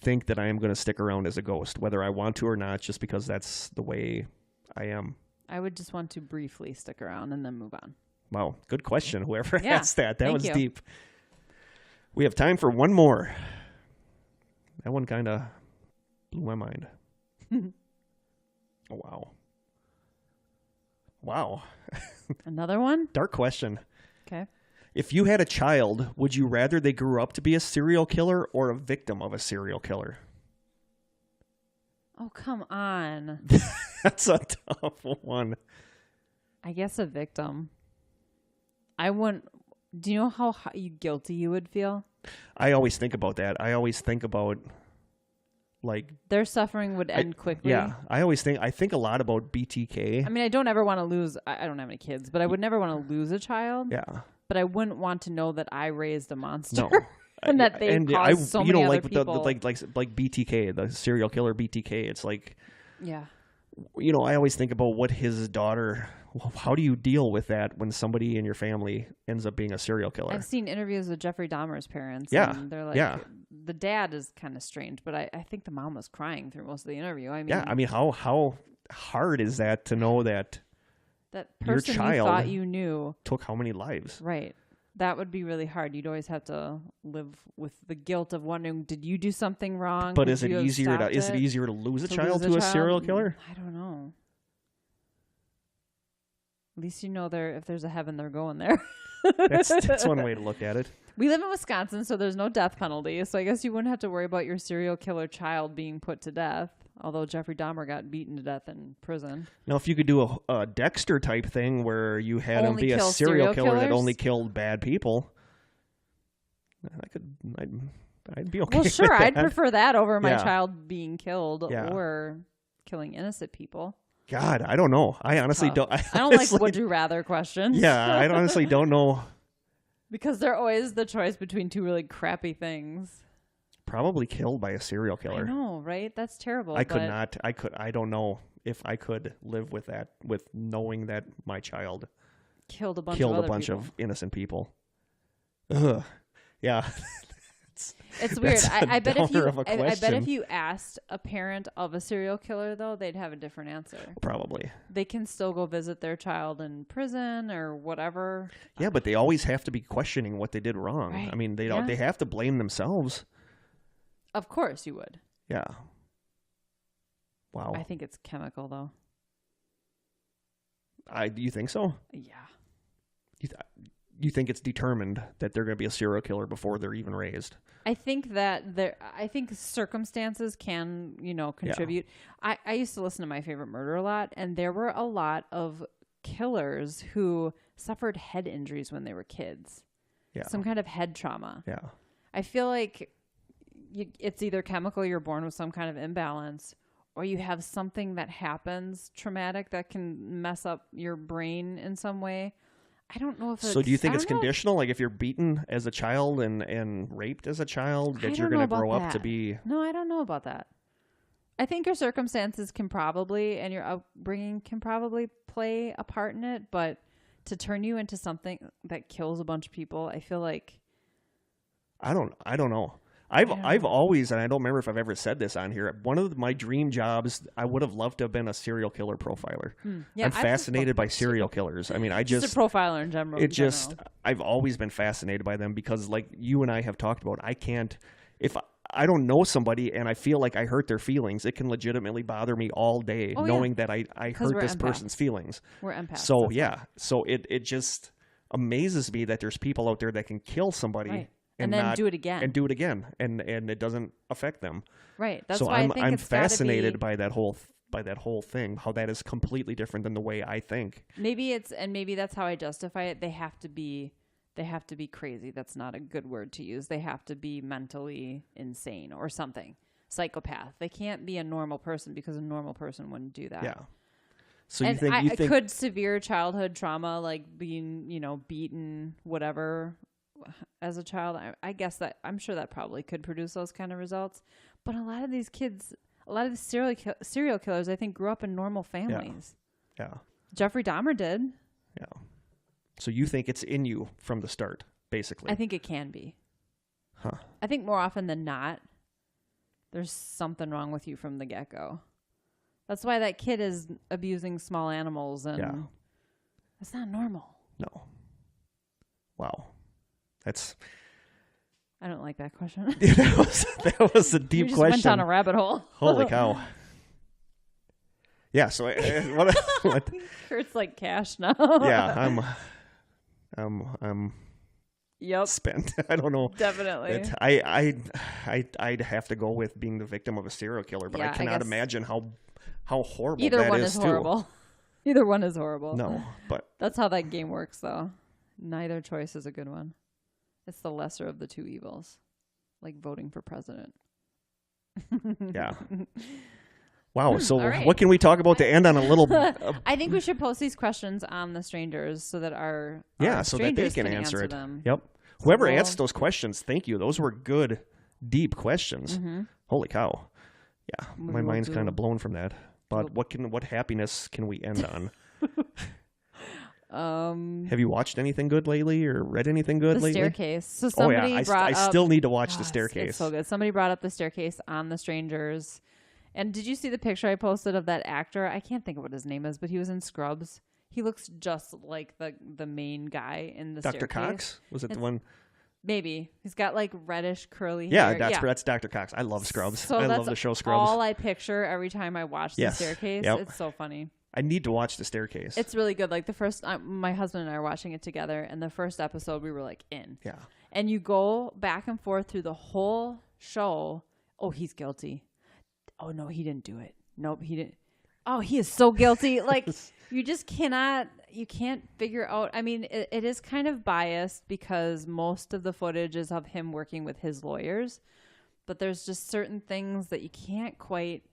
think that I am going to stick around as a ghost, whether I want to or not, just because that's the way I am.
I would just want to briefly stick around and then move on.
Wow, good question. Whoever asked that was
you.
deep. We have time for one more. That one kind of blew my mind. Oh, wow.
Another one?
Dark question.
Okay.
If you had a child, would you rather they grew up to be a serial killer or a victim of a serial killer?
Oh, come on.
That's a tough one.
I guess a victim. I wouldn't. Do you know how guilty you would feel?
I always think about that. I always think about like
their suffering would end quickly.
Yeah, I think a lot about BTK.
I mean, I don't ever want to lose. I don't have any kids, but I would never want to lose a child.
Yeah,
but I wouldn't want to know that I raised a monster.
No.
And that they caused so many other people.
like BTK, the serial killer BTK. It's like,
yeah,
I always think about what his daughter. How do you deal with that when somebody in your family ends up being a serial killer?
I've seen interviews with Jeffrey Dahmer's parents.
Yeah,
and they're like, the dad is kind of strange, but I think the mom was crying through most of the interview. I mean, how
hard is that to know that
person
your child
you thought you knew
took how many lives?
Right. That would be really hard. You'd always have to live with the guilt of wondering, did you do something wrong?
But is it easier to lose a child to a serial killer?
I don't know. At least if there's a heaven, they're going there.
That's one way to look at it.
We live in Wisconsin, so there's no death penalty. So I guess you wouldn't have to worry about your serial killer child being put to death. Although Jeffrey Dahmer got beaten to death in prison.
Now, if you could do a Dexter type thing where you had him be a serial killer that only killed bad people, I'd be okay.
Well, sure,
with that.
I'd prefer that over my child being killed or killing innocent people.
God, I don't know. I honestly don't.
I don't like would you rather questions.
Yeah, I honestly don't know.
Because they're always the choice between two really crappy things.
Probably killed by a serial killer.
I know, right? That's terrible.
I don't know if I could live with that, with knowing that my child
killed a bunch
of innocent people. Ugh. Yeah.
It's weird. I bet if you asked a parent of a serial killer, though, they'd have a different answer.
Probably.
They can still go visit their child in prison or whatever.
Yeah, but they always have to be questioning what they did wrong. Right. I mean, they have to blame themselves.
Of course you would.
Yeah. Wow.
I think it's chemical, though.
Do you think so?
Yeah.
You think it's determined that they're going to be a serial killer before they're even raised?
I think that I think circumstances can, contribute. Yeah. I used to listen to My Favorite Murder a lot, and there were a lot of killers who suffered head injuries when they were kids.
Yeah.
Some kind of head trauma.
Yeah.
I feel like it's either chemical, you're born with some kind of imbalance, or you have something that happens traumatic that can mess up your brain in some way. I don't know if it's...
So do you think it's conditional? Like if you're beaten as a child and raped as a child, that you're going to grow up to be...
No, I don't know about that. I think your circumstances can probably, and your upbringing can probably play a part in it, but to turn you into something that kills a bunch of people, I feel like...
I don't know. I've always, and I don't remember if I've ever said this on here, one of my dream jobs, I would have loved to have been a serial killer profiler. Yeah, I'm fascinated by serial killers. I mean, just
a profiler in general.
I've always been fascinated by them because like you and I have talked about, if I don't know somebody and I feel like I hurt their feelings, it can legitimately bother me all day knowing that I hurt this person's feelings.
We're empaths.
So so it just amazes me that there's people out there that can kill somebody.
Right. And then do it again.
And do it again. And it doesn't affect them.
Right. That's
so
why I think
I'm fascinated by that whole by that whole thing, how that is completely different than the way I think.
Maybe that's how I justify it. They have to be crazy. That's not a good word to use. They have to be mentally insane or something. Psychopath. They can't be a normal person because a normal person wouldn't do that.
Yeah. So
and
you think
could severe childhood trauma, like being, beaten, whatever, as a child, I guess that I'm sure that probably could produce those kind of results. But a lot of these kids, a lot of the serial killers, I think, grew up in normal families.
Yeah.
Jeffrey Dahmer did.
Yeah. So you think it's in you from the start, basically?
I think it can be.
Huh.
I think more often than not, there's something wrong with you from the get-go. That's why that kid is abusing small animals, and it's not normal.
No. Wow.
I don't like that question.
that was a deep
just
question.
Went down a rabbit hole.
Holy cow. Yeah. So what?
Kurt's like cash now.
Yeah. I'm
Yep.
spent. I don't know.
Definitely.
I'd have to go with being the victim of a serial killer, but I
Yeah,
cannot imagine how horrible
Either
that
one
is
is horrible. Either one is horrible.
No, but
that's how that game works, though. Neither choice is a good one. It's the lesser of the two evils, like voting for president.
Yeah. Wow. So
right.
what can we talk about to end on a little?
I think we should post these questions on the strangers so that our
so that they can answer it.
Them.
Yep. Whoever answered those questions, thank you. Those were good, deep questions.
Mm-hmm.
Holy cow. Yeah, my mind's kind of blown from that. But what happiness can we end on? Have you watched anything good lately or read anything good lately?
The Staircase. So somebody
I still need to watch The Staircase.
It's so good. Somebody brought up The Staircase on The Strangers. And did you see the picture I posted of that actor? I can't think of what his name is, but he was in Scrubs. He looks just like the main guy in The Staircase.
Dr. Cox? Was it the one?
Maybe. He's got like reddish curly hair.
That's Dr. Cox. I love Scrubs.
So
I love the show Scrubs.
All I picture every time I watch The Staircase.
Yep.
It's so funny.
I need to watch The Staircase.
It's really good. Like the first, my husband and I are watching it together, and the first episode we were like in.
Yeah.
And you go back and forth through the whole show. Oh, he's guilty. Oh no, he didn't do it. Nope, he didn't. Oh, he is so guilty. Like you just cannot. You can't figure out. I mean, it is kind of biased because most of the footage is of him working with his lawyers, but there's just certain things that you can't quite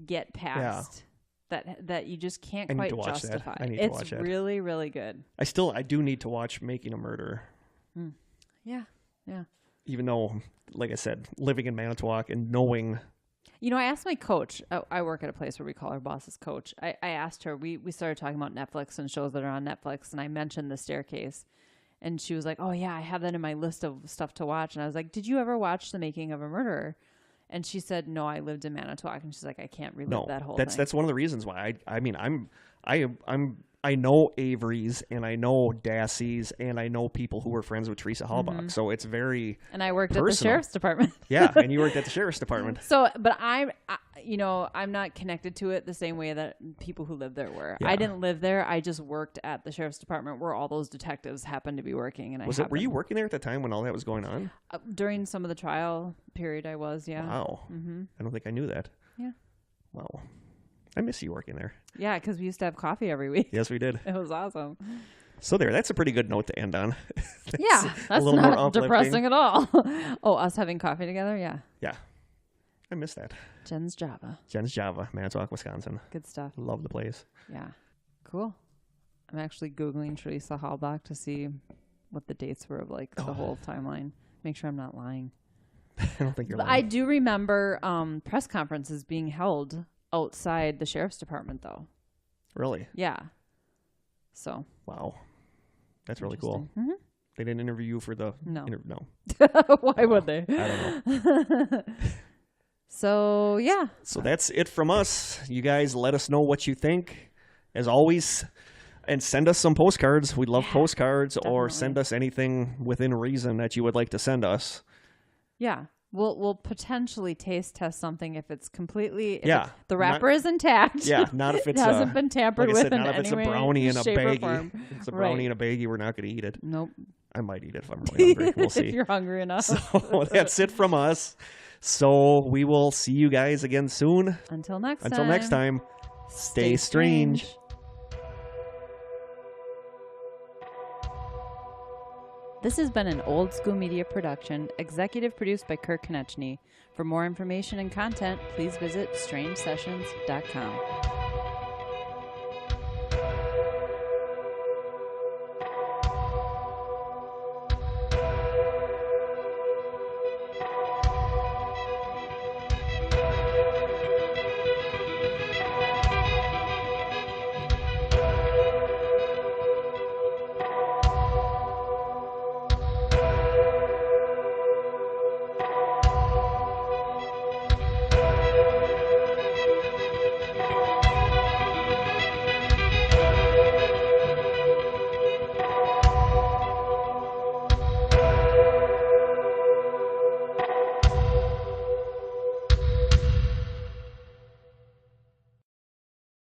get past. Yeah. That you just can't quite justify. It's really, really good.
I do need to watch Making a Murderer.
Yeah.
Even though, like I said, living in Manitowoc and knowing.
I asked my coach. I work at a place where we call our bosses coach. I asked her. We started talking about Netflix and shows that are on Netflix, and I mentioned The Staircase, and she was like, "Oh yeah, I have that in my list of stuff to watch." And I was like, "Did you ever watch The Making of a Murderer?" And she said, "No, I lived in Manitowoc." And she's like, "I can't relive that whole thing."
That's one of the reasons why. I know Avery's and I know Dassey's and I know people who were friends with Teresa Halbach. Mm-hmm. So it's very
And I worked
personal.
At the sheriff's department.
Yeah, and you worked at the sheriff's department.
So, but I'm not connected to it the same way that people who live there were. Yeah. I didn't live there. I just worked at the sheriff's department where all those detectives happened to be working. And
were you working there at the time when all that was going on?
During some of the trial period, I was. Yeah.
Wow. Mm-hmm. I don't think I knew that.
Yeah.
Wow. I miss you working there.
Yeah, because we used to have coffee every week.
Yes, we did.
It was awesome.
So that's a pretty good note to end on.
That's not depressing at all. Oh, us having coffee together? Yeah.
Yeah. I miss that.
Jen's Java,
Manitowoc, Wisconsin.
Good stuff.
Love the place.
Yeah. Cool. I'm actually Googling Teresa Halbach to see what the dates were of the whole timeline. Make sure I'm not lying.
I don't think you're lying.
I do remember press conferences being held outside the sheriff's department, though.
Really?
Yeah. So.
Wow. That's really cool.
Mm-hmm.
They didn't interview you for the...
No.
No.
Why would they?
I don't know.
So, yeah.
So that's it from us. You guys let us know what you think, as always. And send us some postcards. We love postcards. Definitely. Or send us anything within reason that you would like to send us.
Yeah. We'll potentially taste test something if it's completely the wrapper is intact.
Yeah, not if it
hasn't been tampered with.
Not if it's a brownie in a baggie.
If
it's a brownie in a baggie, we're not going to eat it.
Nope.
I might eat it if I'm really hungry. We'll see.
If you're hungry enough.
So that's it from us. So we will see you guys again soon.
Until next
time, stay strange.
This has been an Old School Media production, executive produced by Kurt Konechny. For more information and content, please visit strangesessions.com.